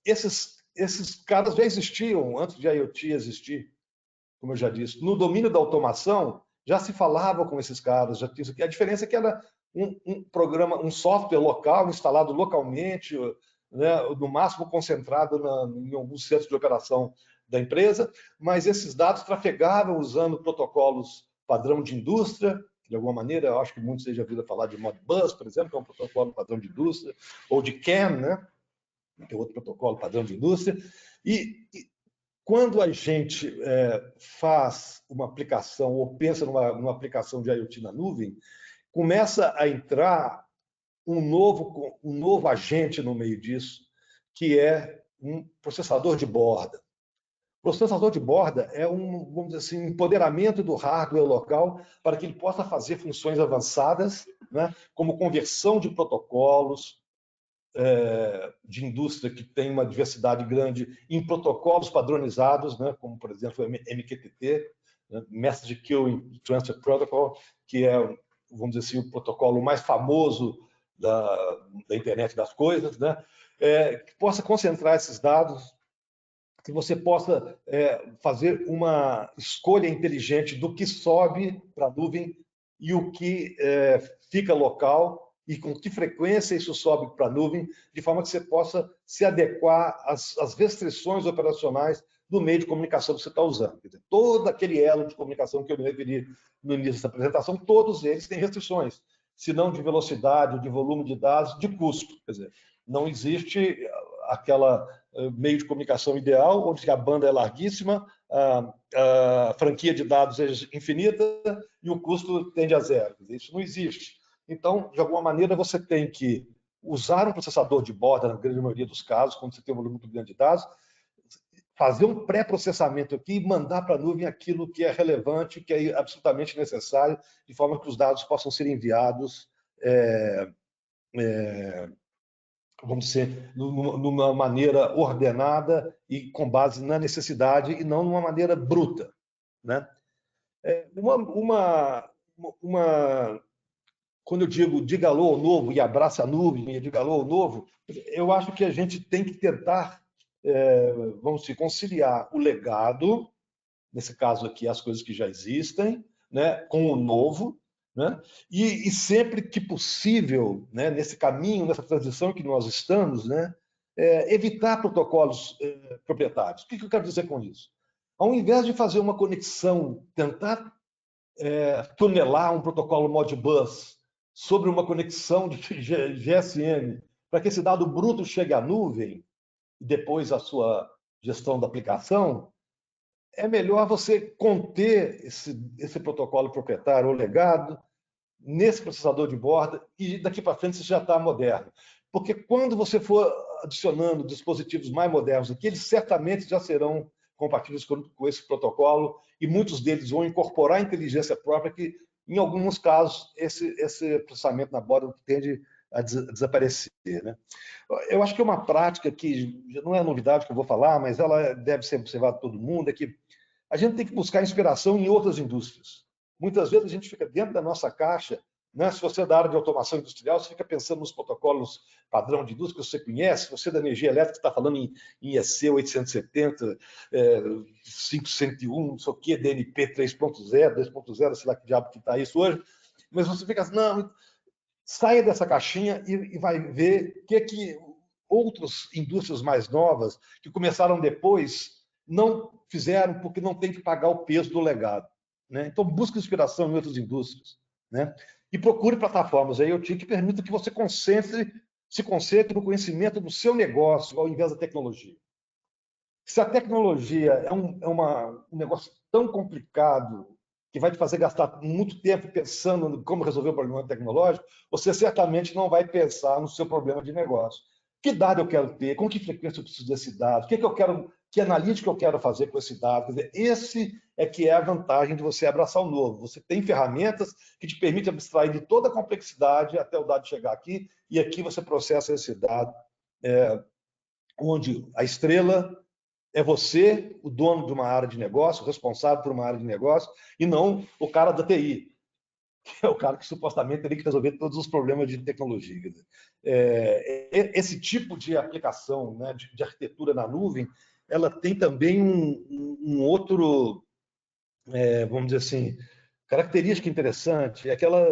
esses caras já existiam antes de a IoT existir, como eu já disse. No domínio da automação, já se falava com esses caras, já tinha isso aqui. A diferença é que era um programa, um software local, instalado localmente, né, no máximo concentrado em alguns centros de operação da empresa, mas esses dados trafegavam usando protocolos padrão de indústria, de alguma maneira. Eu acho que muitos já ouviram falar de Modbus, por exemplo, que é um protocolo padrão de indústria, ou de CAN, né, que é outro protocolo padrão de indústria. E quando a gente faz uma aplicação ou pensa numa aplicação de IoT na nuvem, começa a entrar um novo agente no meio disso, que é um processador de borda. O processador de borda é vamos dizer assim, empoderamento do hardware local para que ele possa fazer funções avançadas, né, como conversão de protocolos de indústria que tem uma diversidade grande em protocolos padronizados, né, como, por exemplo, o MQTT, né, Message Queuing Transfer Protocol, que é, vamos dizer assim, o protocolo mais famoso da internet das coisas, né, que possa concentrar esses dados, que você possa fazer uma escolha inteligente do que sobe para a nuvem e o que fica local, e com que frequência isso sobe para a nuvem, de forma que você possa se adequar às restrições operacionais do meio de comunicação que você está usando. Quer dizer, todo aquele elo de comunicação que eu me referi no início dessa apresentação, todos eles têm restrições, se não de velocidade, de volume de dados, de custo. Quer dizer, não existe aquela meio de comunicação ideal, onde a banda é larguíssima, a franquia de dados é infinita e o custo tende a zero. Quer dizer, isso não existe. Então, de alguma maneira, você tem que usar um processador de borda, na grande maioria dos casos, quando você tem um volume muito grande de dados, fazer um pré-processamento aqui e mandar para a nuvem aquilo que é relevante, que é absolutamente necessário, de forma que os dados possam ser enviados, vamos dizer, numa maneira ordenada e com base na necessidade e não numa maneira bruta, né? Quando eu diga alô ao novo e abraça a nuvem e diga alô ao novo, eu acho que a gente tem que tentar, vamos dizer, conciliar o legado, nesse caso aqui as coisas que já existem, né, com o novo, né, e sempre que possível, né, nesse caminho, nessa transição que nós estamos, né, evitar protocolos proprietários. O que eu quero dizer com isso? Ao invés de fazer uma conexão, tentar tunelar um protocolo Modbus sobre uma conexão de GSM, para que esse dado bruto chegue à nuvem e depois a sua gestão da aplicação, é melhor você conter esse protocolo proprietário ou legado nesse processador de borda e daqui para frente você já está moderno. Porque quando você for adicionando dispositivos mais modernos aqui, eles certamente já serão compatíveis com esse protocolo e muitos deles vão incorporar inteligência própria que, em alguns casos, esse processamento na borda tende a desaparecer, né? Eu acho que é uma prática que não é novidade que eu vou falar, mas ela deve ser observada por todo mundo, é que a gente tem que buscar inspiração em outras indústrias. Muitas vezes a gente fica dentro da nossa caixa, né? Se você é da área de automação industrial, você fica pensando nos protocolos padrão de indústria que você conhece. Se você é da energia elétrica, está falando em EC 870, 501, não sei o quê, DNP 3.0, 2.0, sei lá que diabo que está isso hoje. Mas você fica assim, não, saia dessa caixinha e vai ver o que outras indústrias mais novas, que começaram depois, não fizeram porque não tem que pagar o peso do legado, né? Então, busque inspiração em outras indústrias, né? E procure plataformas IoT que permitam que você se concentre no conhecimento do seu negócio, ao invés da tecnologia. Se a tecnologia é um negócio tão complicado, que vai te fazer gastar muito tempo pensando em como resolver o problema tecnológico, você certamente não vai pensar no seu problema de negócio. Que dado eu quero ter? Com que frequência eu preciso desse dado? Que analítica eu quero fazer com esse dado? Quer dizer, esse é que é a vantagem de você abraçar o novo. Você tem ferramentas que te permitem abstrair de toda a complexidade até o dado chegar aqui, e aqui você processa esse dado, onde a estrela é você, o dono de uma área de negócio, responsável por uma área de negócio, e não o cara da TI, que é o cara que supostamente teria que resolver todos os problemas de tecnologia. Esse tipo de aplicação, né, de arquitetura na nuvem, ela tem também um outro, vamos dizer assim, característica interessante, é aquela,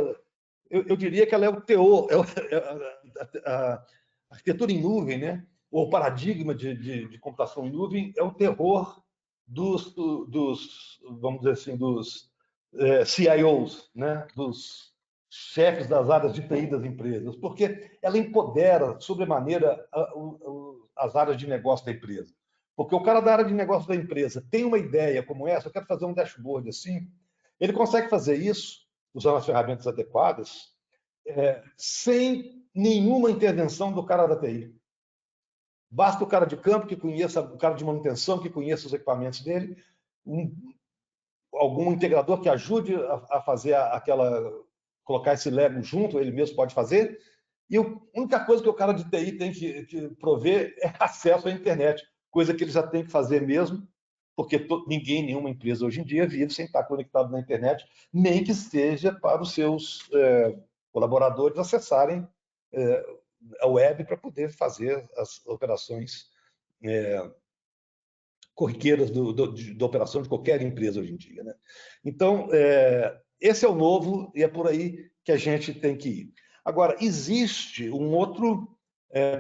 eu diria que ela é o teor, a arquitetura em nuvem, né? O paradigma de computação em nuvem é o terror dos vamos dizer assim, dos CIOs, né? Dos chefes das áreas de TI das empresas, porque ela empodera sobremaneira as áreas de negócio da empresa. Porque o cara da área de negócio da empresa tem uma ideia como essa, eu quero fazer um dashboard assim, ele consegue fazer isso usando as ferramentas adequadas, sem nenhuma intervenção do cara da TI. Basta o cara de campo que conheça, o cara de manutenção que conheça os equipamentos dele, algum integrador que ajude a fazer colocar esse Lego junto, ele mesmo pode fazer, e a única coisa que o cara de TI tem que prover é acesso à internet, coisa que ele já tem que fazer mesmo, porque nenhuma empresa hoje em dia vive sem estar conectado na internet, nem que seja para os seus colaboradores acessarem a web para poder fazer as operações corriqueiras da operação de qualquer empresa hoje em dia, né? Então, esse é o novo e é por aí que a gente tem que ir. Agora, existe um outro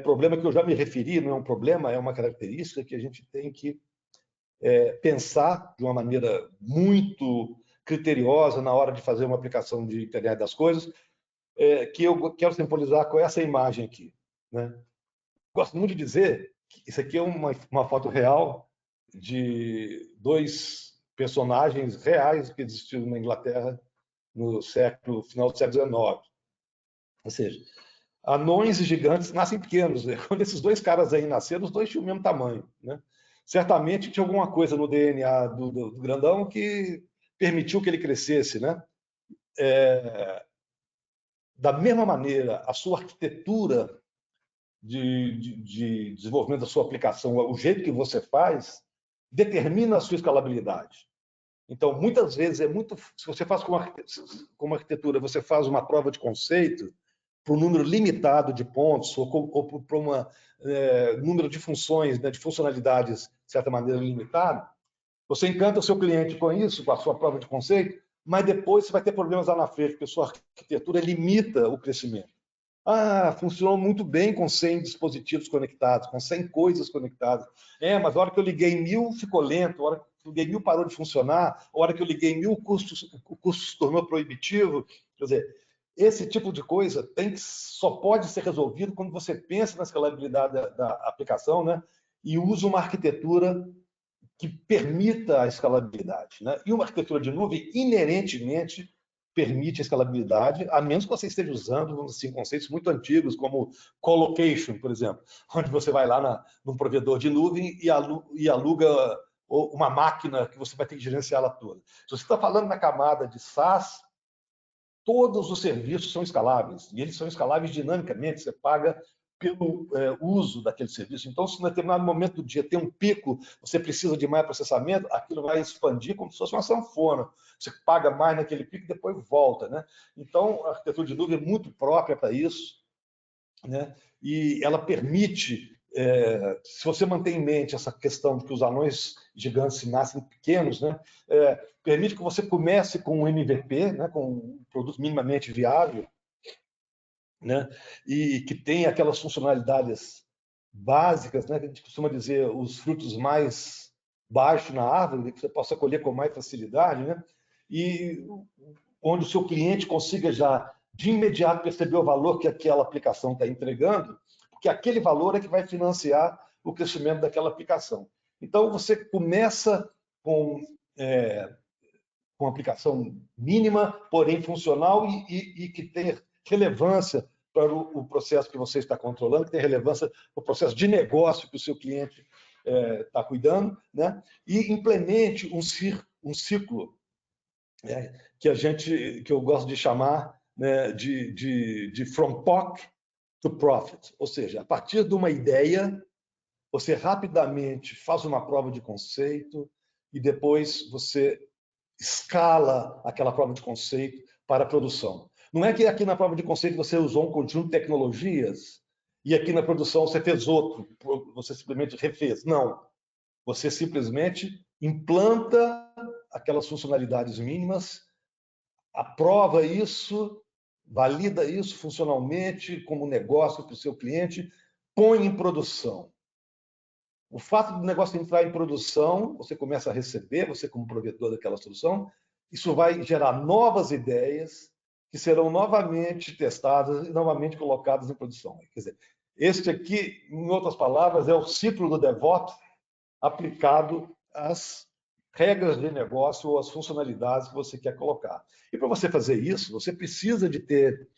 problema que eu já me referi, não é um problema, é uma característica que a gente tem que pensar de uma maneira muito criteriosa na hora de fazer uma aplicação de internet das coisas, que eu quero simbolizar com essa imagem aqui, né? Gosto muito de dizer que isso aqui é uma foto real de dois personagens reais que existiram na Inglaterra no final do século XIX. Ou seja, anões e gigantes nascem pequenos. Quando esses dois caras aí nasceram, os dois tinham o mesmo tamanho, né? Certamente tinha alguma coisa no DNA do grandão que permitiu que ele crescesse, né? Da mesma maneira, a sua arquitetura de desenvolvimento da sua aplicação, o jeito que você faz, determina a sua escalabilidade. Então, muitas vezes, se você faz com uma arquitetura, você faz uma prova de conceito para um número limitado de pontos ou para um número de funções, né, de funcionalidades, de certa maneira, limitado, você encanta o seu cliente com isso, com a sua prova de conceito, mas depois você vai ter problemas lá na frente, porque a sua arquitetura limita o crescimento. Funcionou muito bem com 100 dispositivos conectados, com 100 coisas conectadas. Mas a hora que eu liguei 1000 ficou lento, a hora que eu liguei 1000 parou de funcionar, a hora que eu liguei 1000 o custo se tornou proibitivo. Quer dizer, esse tipo de coisa só pode ser resolvido quando você pensa na escalabilidade da aplicação, né? E usa uma arquitetura que permita a escalabilidade, né? E uma arquitetura de nuvem, inerentemente, permite a escalabilidade, a menos que você esteja usando assim, conceitos muito antigos, como colocation, por exemplo, onde você vai lá num provedor de nuvem e aluga uma máquina que você vai ter que gerenciá-la toda. Se você está falando na camada de SaaS, todos os serviços são escaláveis, e eles são escaláveis dinamicamente, você paga pelo uso daquele serviço. Então, se em determinado momento do dia tem um pico, você precisa de mais processamento, aquilo vai expandir como se fosse uma sanfona. Você paga mais naquele pico e depois volta, né? Então, a arquitetura de nuvem é muito própria para isso, né? E ela permite, se você mantém em mente essa questão de que os anões gigantes nascem pequenos, né? Permite que você comece com um MVP, né? Com um produto minimamente viável, né? E que tem aquelas funcionalidades básicas, né? Que a gente costuma dizer os frutos mais baixos na árvore, que você possa colher com mais facilidade, né? E onde o seu cliente consiga já de imediato perceber o valor que aquela aplicação está entregando, porque aquele valor é que vai financiar o crescimento daquela aplicação. Então, você começa com uma aplicação mínima, porém funcional e que tem relevância para o processo que você está controlando, que tem relevância para o processo de negócio que o seu cliente está cuidando, né? E implemente um ciclo que eu gosto de chamar, né, de from POC to profit, ou seja, a partir de uma ideia, você rapidamente faz uma prova de conceito e depois você escala aquela prova de conceito para a produção. Não é que aqui na prova de conceito você usou um conjunto de tecnologias e aqui na produção você fez outro, você simplesmente refez. Não. Você simplesmente implanta aquelas funcionalidades mínimas, aprova isso, valida isso funcionalmente como negócio para o seu cliente, põe em produção. O fato do negócio entrar em produção, você começa a receber, você como provedor daquela solução, isso vai gerar novas ideias que serão novamente testadas e novamente colocadas em produção. Quer dizer, este aqui, em outras palavras, é o ciclo do DevOps aplicado às regras de negócio ou às funcionalidades que você quer colocar. E para você fazer isso, você precisa de ter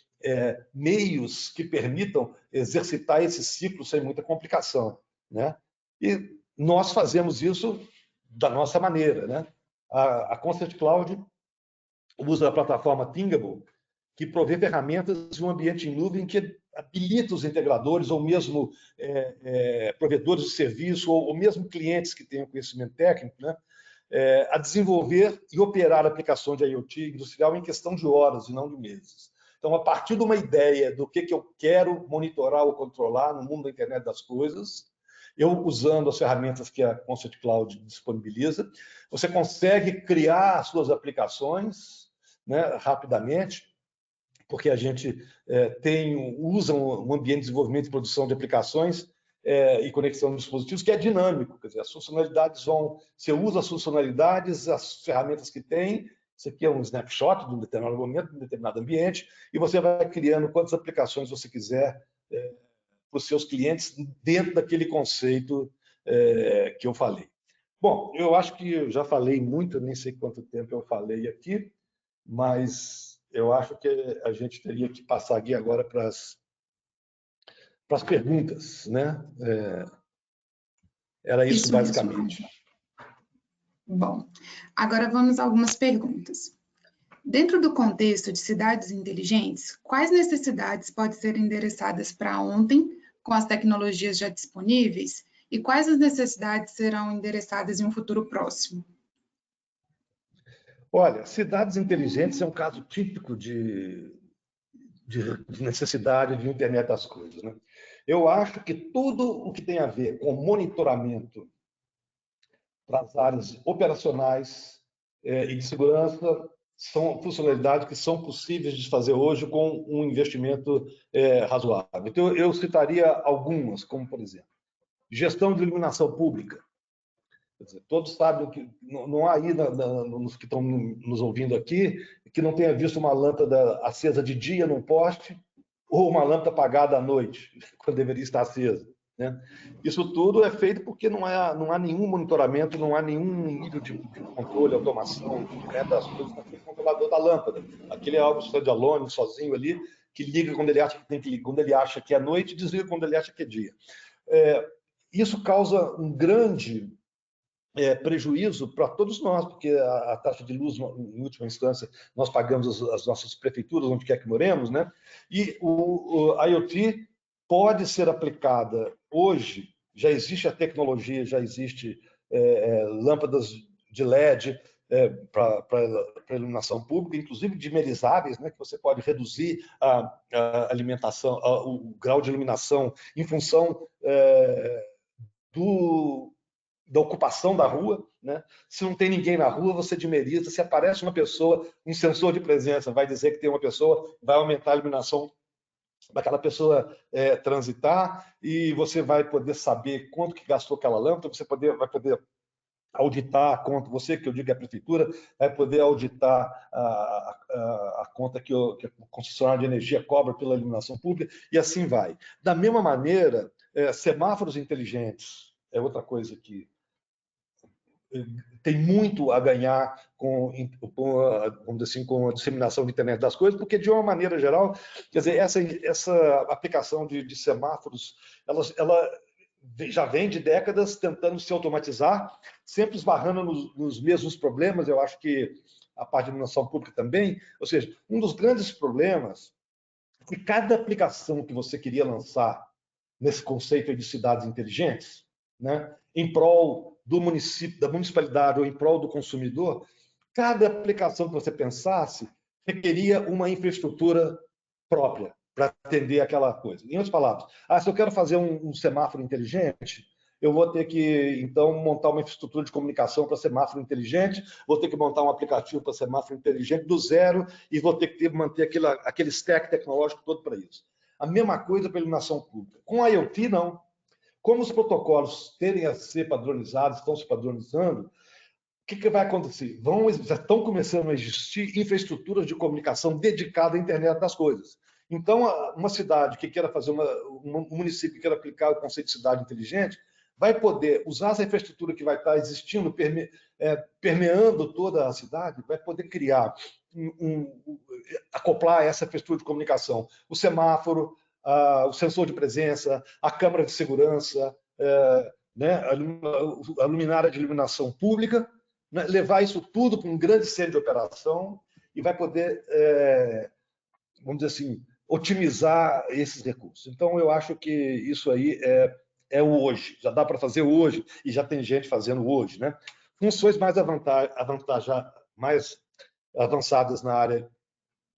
meios que permitam exercitar esse ciclo sem muita complicação, né? E nós fazemos isso da nossa maneira, né? A Concert Cloud usa a plataforma Thingable, que provê ferramentas de um ambiente em nuvem que habilita os integradores, ou mesmo provedores de serviço, ou mesmo clientes que tenham conhecimento técnico, né? A desenvolver e operar aplicações de IoT industrial em questão de horas e não de meses. Então, a partir de uma ideia do que eu quero monitorar ou controlar no mundo da internet das coisas, eu usando as ferramentas que a Concert Cloud disponibiliza, você consegue criar as suas aplicações, né, rapidamente, porque a gente usa um ambiente de desenvolvimento e produção de aplicações e conexão de dispositivos que é dinâmico, quer dizer, as funcionalidades você usa as funcionalidades, as ferramentas que tem, isso aqui é um snapshot de um determinado momento, de um determinado ambiente, e você vai criando quantas aplicações você quiser para os seus clientes dentro daquele conceito que eu falei. Bom, eu acho que eu já falei muito, nem sei quanto tempo eu falei aqui, mas eu acho que a gente teria que passar aqui agora para as perguntas, né? Era isso basicamente. Mesmo. Bom, agora vamos a algumas perguntas. Dentro do contexto de cidades inteligentes, quais necessidades podem ser endereçadas para ontem com as tecnologias já disponíveis e quais as necessidades serão endereçadas em um futuro próximo? Olha, cidades inteligentes é um caso típico de necessidade de internet das coisas, né? Eu acho que tudo o que tem a ver com monitoramento para as áreas operacionais e de segurança são funcionalidades que são possíveis de fazer hoje com um investimento razoável. Então, eu citaria algumas, como, por exemplo, gestão de iluminação pública. Quer dizer, todos sabem que não há aí, nos que estão nos ouvindo aqui, que não tenha visto uma lâmpada acesa de dia num poste ou uma lâmpada apagada à noite, quando deveria estar acesa, né? Isso tudo é feito porque não há nenhum monitoramento, não há nenhum nível de controle, automação das coisas naquele controlador da lâmpada. Aquele é algo standalone, sozinho ali, que liga quando ele acha que tem que ligar, quando ele acha que é noite, e desliga quando ele acha que é dia. Isso causa um grande prejuízo para todos nós, porque a taxa de luz, em última instância, nós pagamos as nossas prefeituras, onde quer que moremos, né? E a IoT pode ser aplicada hoje, já existe a tecnologia, já existe lâmpadas de LED para iluminação pública, inclusive dimerizáveis, né, que você pode reduzir a alimentação, o grau de iluminação em função da ocupação da rua, né? Se não tem ninguém na rua, você dimeriza. Se aparece uma pessoa, um sensor de presença vai dizer que tem uma pessoa, vai aumentar a iluminação daquela pessoa transitar, e você vai poder saber quanto que gastou aquela lâmpada, você vai poder auditar a conta, você, que eu digo, é a prefeitura, vai poder auditar a conta que o concessionário de energia cobra pela iluminação pública, e assim vai. Da mesma maneira, semáforos inteligentes é outra coisa que tem muito a ganhar vamos dizer assim, com a disseminação da internet das coisas, porque, de uma maneira geral, quer dizer, essa aplicação de semáforos, ela já vem de décadas tentando se automatizar, sempre esbarrando nos mesmos problemas. Eu acho que a parte de iluminação pública também, ou seja, um dos grandes problemas é que cada aplicação que você queria lançar nesse conceito de cidades inteligentes, né, em prol do município, da municipalidade ou em prol do consumidor, cada aplicação que você pensasse requeria uma infraestrutura própria para atender aquela coisa. Em outras palavras, se eu quero fazer um semáforo inteligente, eu vou ter que, então, montar uma infraestrutura de comunicação para semáforo inteligente, vou ter que montar um aplicativo para semáforo inteligente do zero e vou ter que manter aquele stack tecnológico todo para isso. A mesma coisa para a iluminação pública. Com a IoT, não. Como os protocolos terem a ser padronizados, estão se padronizando, o que vai acontecer? Já estão começando a existir infraestruturas de comunicação dedicada à internet das coisas. Então, uma cidade que queira fazer, um município que queira aplicar o conceito de cidade inteligente, vai poder usar essa infraestrutura que vai estar existindo, permeando toda a cidade, vai poder criar, acoplar essa infraestrutura de comunicação, o semáforo, o sensor de presença, a câmara de segurança, né, a luminária de iluminação pública, né, levar isso tudo para um grande centro de operação e vai poder, vamos dizer assim, otimizar esses recursos. Então, eu acho que isso aí é o hoje, já dá para fazer hoje, e já tem gente fazendo hoje, né? Funções mais avançadas na área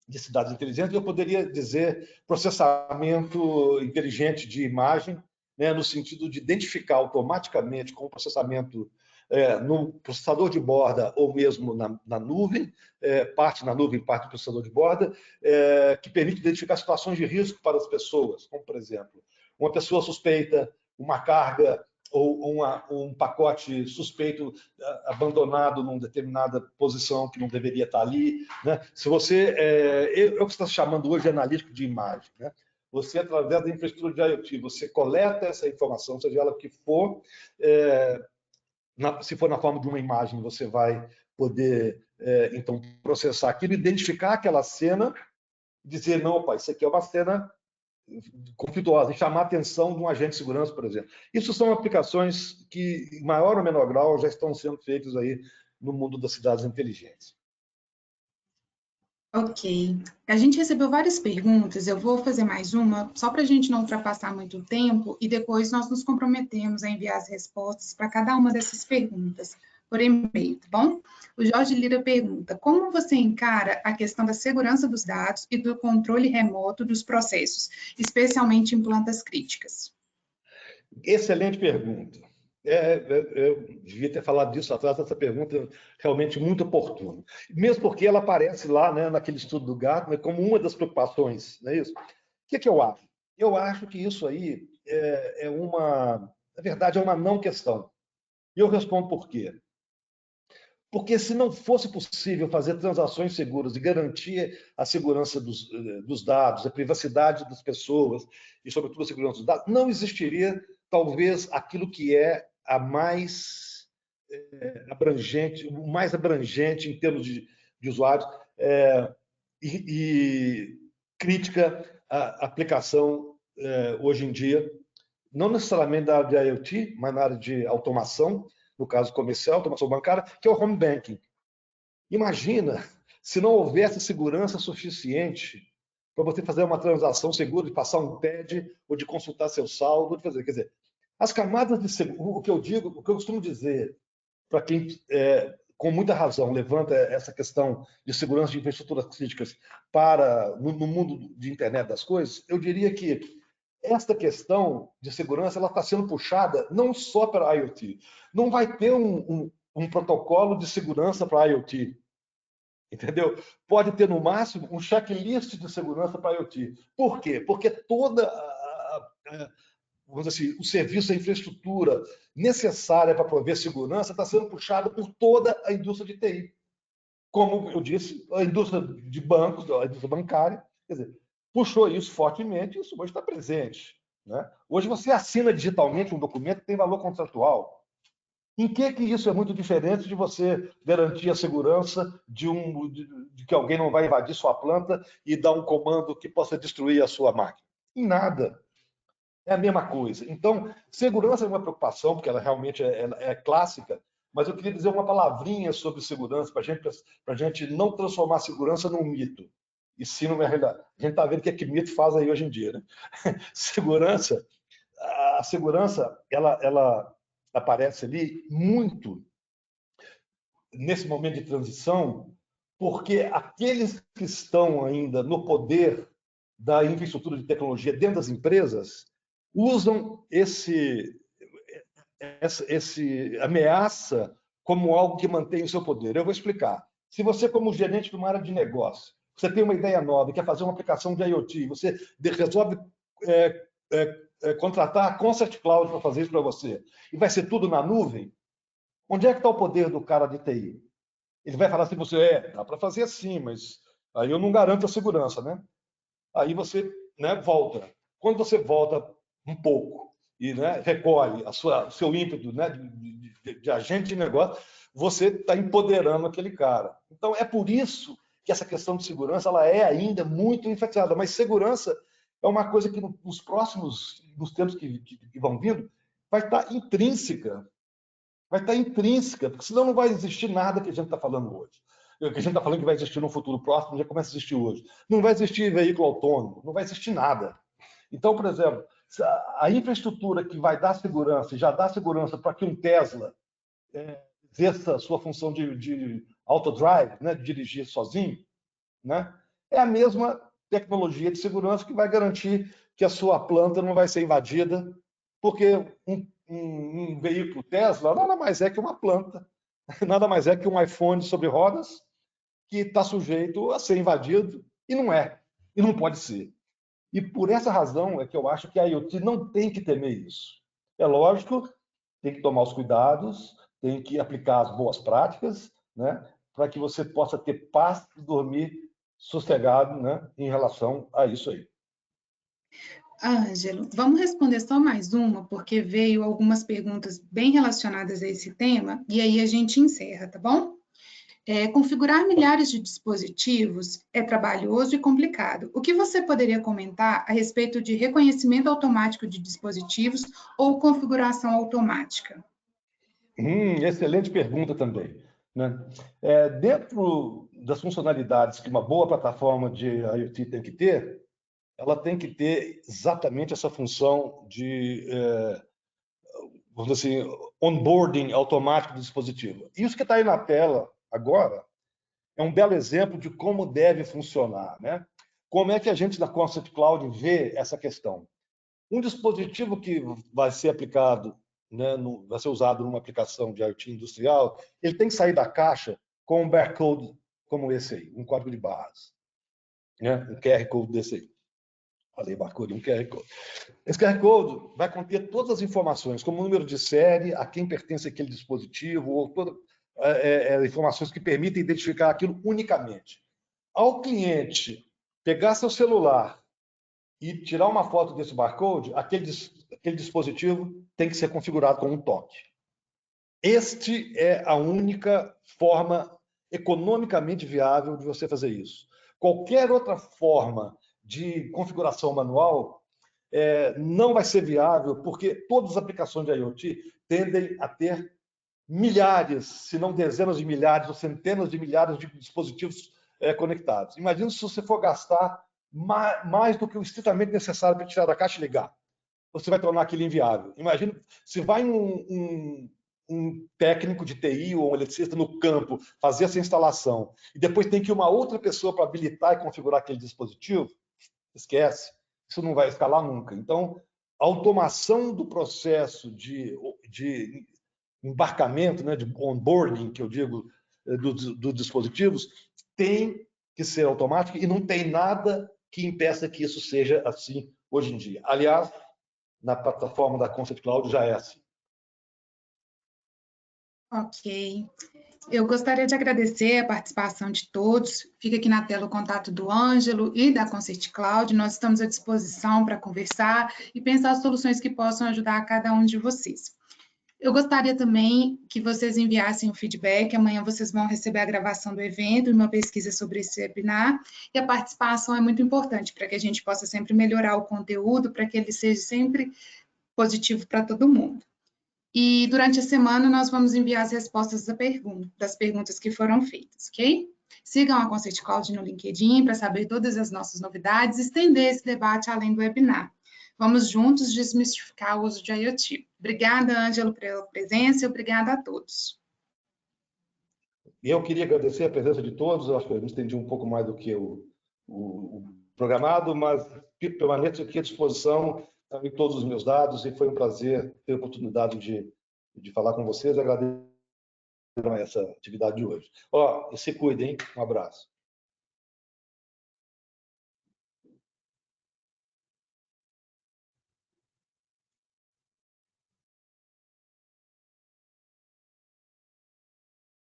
de cidades inteligentes, eu poderia dizer processamento inteligente de imagem, né, no sentido de identificar automaticamente com o processamento no processador de borda ou mesmo na nuvem, parte na nuvem, parte no processador de borda, que permite identificar situações de risco para as pessoas, como, por exemplo, uma pessoa suspeita, uma carga ou um pacote suspeito abandonado numa determinada posição que não deveria estar ali, né? Se você, é o que está se chamando hoje de analítico de imagem, né? Você, através da infraestrutura de IoT, você coleta essa informação, seja ela o que for, se for na forma de uma imagem, você vai poder, então, processar aquilo, identificar aquela cena, dizer, não, opa, isso aqui é uma cena conflituosa, e chamar a atenção de um agente de segurança, por exemplo. Isso são aplicações que, em maior ou menor grau, já estão sendo feitas aí no mundo das cidades inteligentes. Ok. A gente recebeu várias perguntas, eu vou fazer mais uma, só para a gente não ultrapassar muito tempo, e depois nós nos comprometemos a enviar as respostas para cada uma dessas perguntas por e-mail, tá bom? O Jorge Lira pergunta, como você encara a questão da segurança dos dados e do controle remoto dos processos, especialmente em plantas críticas? Excelente pergunta. Eu devia ter falado disso atrás, essa pergunta é realmente muito oportuna. Mesmo porque ela aparece lá, né, naquele estudo do Gartner, como uma das preocupações, não é isso? O que eu acho? Eu acho que isso aí na verdade, é uma não questão. E eu respondo por quê. Porque se não fosse possível fazer transações seguras e garantir a segurança dos dados, a privacidade das pessoas e, sobretudo, a segurança dos dados, não existiria, talvez, aquilo que é a mais abrangente, o mais abrangente em termos de usuários e crítica à aplicação hoje em dia, não necessariamente da área de IoT, mas na área de automação, no caso comercial, automação bancária, que é o home banking. Imagina se não houvesse segurança suficiente para você fazer uma transação segura, de passar um TED, ou de consultar seu saldo, de fazer. Quer dizer, as camadas de segurança, o que eu digo, o que eu costumo dizer para quem, com muita razão, levanta essa questão de segurança de infraestruturas críticas no mundo de internet das coisas, eu diria que esta questão de segurança ela está sendo puxada não só para a IoT. Não vai ter um protocolo de segurança para a IoT. Entendeu? Pode ter, no máximo, um checklist de segurança para a IoT. Por quê? Porque vamos dizer assim, o serviço, a infraestrutura necessária para prover segurança está sendo puxada por toda a indústria de TI. Como eu disse, a indústria de bancos, a indústria bancária, quer dizer, puxou isso fortemente e isso hoje está presente. Né? Hoje você assina digitalmente um documento que tem valor contratual. Em que isso é muito diferente de você garantir a segurança de que alguém não vai invadir sua planta e dar um comando que possa destruir a sua máquina? Em nada. É a mesma coisa. Então, segurança é uma preocupação, porque ela realmente é clássica, mas eu queria dizer uma palavrinha sobre segurança, para a gente não transformar a segurança num mito, e sim numa realidade. A gente está vendo o que é que mito faz aí hoje em dia. Né? A segurança, ela aparece ali muito nesse momento de transição, porque aqueles que estão ainda no poder da infraestrutura de tecnologia dentro das empresas usam esse ameaça como algo que mantém o seu poder. Eu vou explicar. Se você, como gerente de uma área de negócio, você tem uma ideia nova, quer fazer uma aplicação de IoT, você resolve contratar a Concert Cloud para fazer isso para você, e vai ser tudo na nuvem, onde é que está o poder do cara de TI? Ele vai falar assim, dá para fazer assim, mas aí eu não garanto a segurança, né? Aí você, né, volta. Quando você volta um pouco e, né, recolhe seu ímpeto, né, de agente de negócio, você está empoderando aquele cara. Então, é por isso que essa questão de segurança ela é ainda muito enfatizada. Mas segurança é uma coisa que nos tempos que vão vindo, vai estar intrínseca. Vai estar intrínseca, porque senão não vai existir nada que a gente está falando hoje. O que a gente está falando que vai existir no futuro próximo já começa a existir hoje. Não vai existir veículo autônomo, não vai existir nada. Então, por exemplo, a infraestrutura que vai dar segurança, já dá segurança para que um Tesla exerça a sua função de autodrive, né, de dirigir sozinho, né, é a mesma tecnologia de segurança que vai garantir que a sua planta não vai ser invadida, porque um veículo Tesla nada mais é que uma planta, nada mais é que um iPhone sobre rodas que está sujeito a ser invadido, e não é, e não pode ser. E por essa razão é que eu acho que a IoT não tem que temer isso. É lógico, tem que tomar os cuidados, tem que aplicar as boas práticas, né, para que você possa ter paz e dormir sossegado, né, em relação a isso aí. Ângelo, vamos responder só mais uma, porque veio algumas perguntas bem relacionadas a esse tema, e aí a gente encerra, tá bom? Configurar milhares de dispositivos é trabalhoso e complicado. O que você poderia comentar a respeito de reconhecimento automático de dispositivos ou configuração automática? Excelente pergunta também. Né? Dentro das funcionalidades que uma boa plataforma de IoT tem que ter, ela tem que ter exatamente essa função de, vamos dizer assim, onboarding automático do dispositivo. Isso que está aí na tela agora é um belo exemplo de como deve funcionar. Né? Como é que a gente da Concert Cloud vê essa questão? Um dispositivo que vai ser aplicado, né, vai ser usado numa aplicação de IoT industrial, ele tem que sair da caixa com um barcode como esse aí, um código de barras, né, um QR Code desse aí. Falei barcode, um QR Code. Esse QR Code vai conter todas as informações, como o número de série, a quem pertence aquele dispositivo, ou todas informações que permitem identificar aquilo unicamente. Ao cliente pegar seu celular e tirar uma foto desse barcode, aquele dispositivo tem que ser configurado com um toque. Este é a única forma economicamente viável de você fazer isso. Qualquer outra forma de configuração manual não vai ser viável, porque todas as aplicações de IoT tendem a ter milhares, se não dezenas de milhares ou centenas de milhares de dispositivos conectados. Imagina se você for gastar mais do que o estritamente necessário para tirar da caixa e ligar. Você vai tornar aquilo inviável. Imagina, se vai um técnico de TI ou um eletricista no campo fazer essa instalação e depois tem que ir uma outra pessoa para habilitar e configurar aquele dispositivo, esquece. Isso não vai escalar nunca. Então, a automação do processo de embarcamento, né, de onboarding, que eu digo, dos dispositivos, tem que ser automático e não tem nada que impeça que isso seja assim hoje em dia. Aliás, na plataforma da Concept Cloud já é assim. Ok. Eu gostaria de agradecer a participação de todos. Fica aqui na tela o contato do Ângelo e da Concept Cloud. Nós estamos à disposição para conversar e pensar soluções que possam ajudar a cada um de vocês. Eu gostaria também que vocês enviassem o feedback. Amanhã vocês vão receber a gravação do evento e uma pesquisa sobre esse webinar. E a participação é muito importante para que a gente possa sempre melhorar o conteúdo, para que ele seja sempre positivo para todo mundo. E durante a semana nós vamos enviar as respostas das perguntas que foram feitas, ok? Sigam a Concept Cloud no LinkedIn para saber todas as nossas novidades e estender esse debate além do webinar. Vamos juntos desmistificar o uso de IoT. Obrigada, Ângelo, pela presença e obrigada a todos. E eu queria agradecer a presença de todos. Eu acho que eu me estendi um pouco mais do que o programado, mas permaneço aqui à disposição em todos os meus dados e foi um prazer ter a oportunidade de falar com vocês. Agradeço essa atividade de hoje. E se cuidem, um abraço.